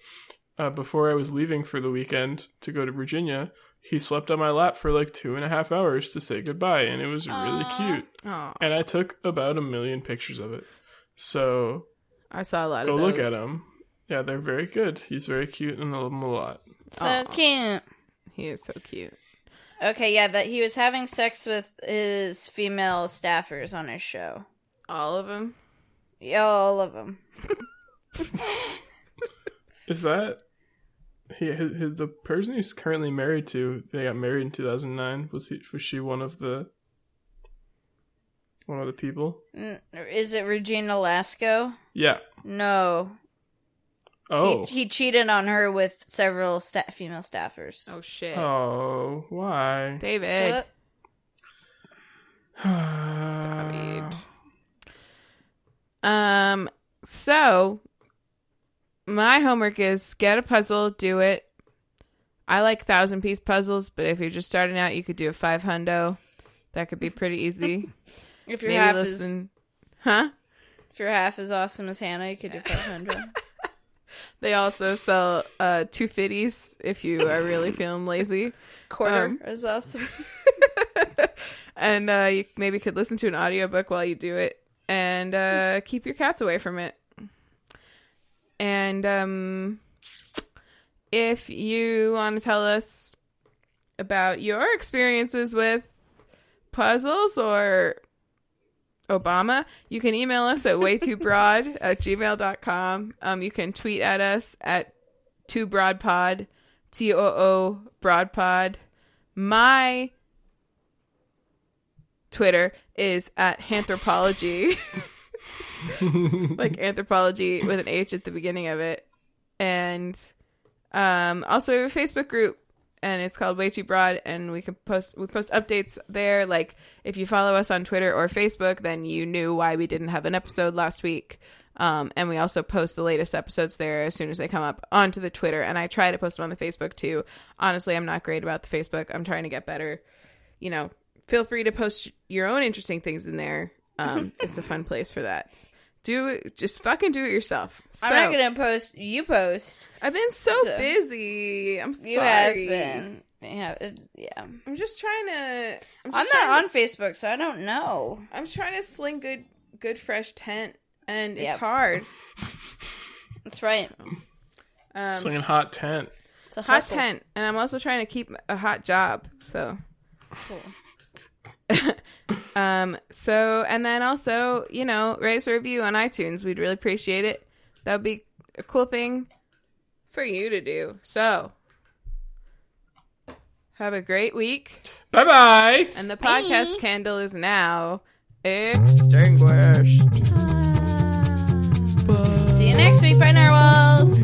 before I was leaving for the weekend to go to Virginia, he slept on my lap for like 2.5 hours to say goodbye, and it was really cute. Aww. And I took about 1 million pictures of it. So I saw a lot Go of those. look at him. Yeah, they're very good. He's very cute and I love him a lot. So cute. He is so cute. Okay, yeah, that he was having sex with his female staffers on his show. All of them? Yeah, all of them. Is that the person he's currently married to? They got married in 2009. Was she one of the people? Is it Regina Lasco? Yeah. No. Oh. He cheated on her with several female staffers. Oh, shit. Oh, why? David. So my homework is get a puzzle, do it. I like 1,000-piece puzzles, but if you're just starting out, you could do a 500. That could be pretty easy. If you're half as awesome as Hannah, you could do 500. They also sell 250s if you are really feeling lazy. Quarter is awesome. And you maybe could listen to an audiobook while you do it. And keep your cats away from it. And if you want to tell us about your experiences with puzzles or Obama, you can email us at waytoobroad@gmail.com. You can tweet at us at 2broadpod, TOO broadpod. My Twitter is at Anthropology. Like anthropology with an H at the beginning of it. And also we have a Facebook group, and it's called Way Too Broad, and we post updates there. Like if you follow us on Twitter or Facebook, then you knew why we didn't have an episode last week. And we also post the latest episodes there as soon as they come up onto the Twitter, and I try to post them on the Facebook too. Honestly, I'm not great about the Facebook. I'm trying to get better. You know, feel free to post your own interesting things in there. It's a fun place for that. Just fucking do it yourself. So, I'm not gonna post. You post. I've been so busy. I'm sorry. You have been. Yeah. I'm just trying to. I'm not on Facebook, so I don't know. I'm trying to sling good fresh tent, and it's hard. That's right. Slinging hot tent. It's a hot tent, and I'm also trying to keep a hot job. So. Cool. So, and then also, you know, rate us a review on iTunes. We'd really appreciate it. That would be a cool thing for you to do. So, have a great week. Bye-bye. And the podcast candle is now extinguished. Bye. See you next week. Bye, narwhals.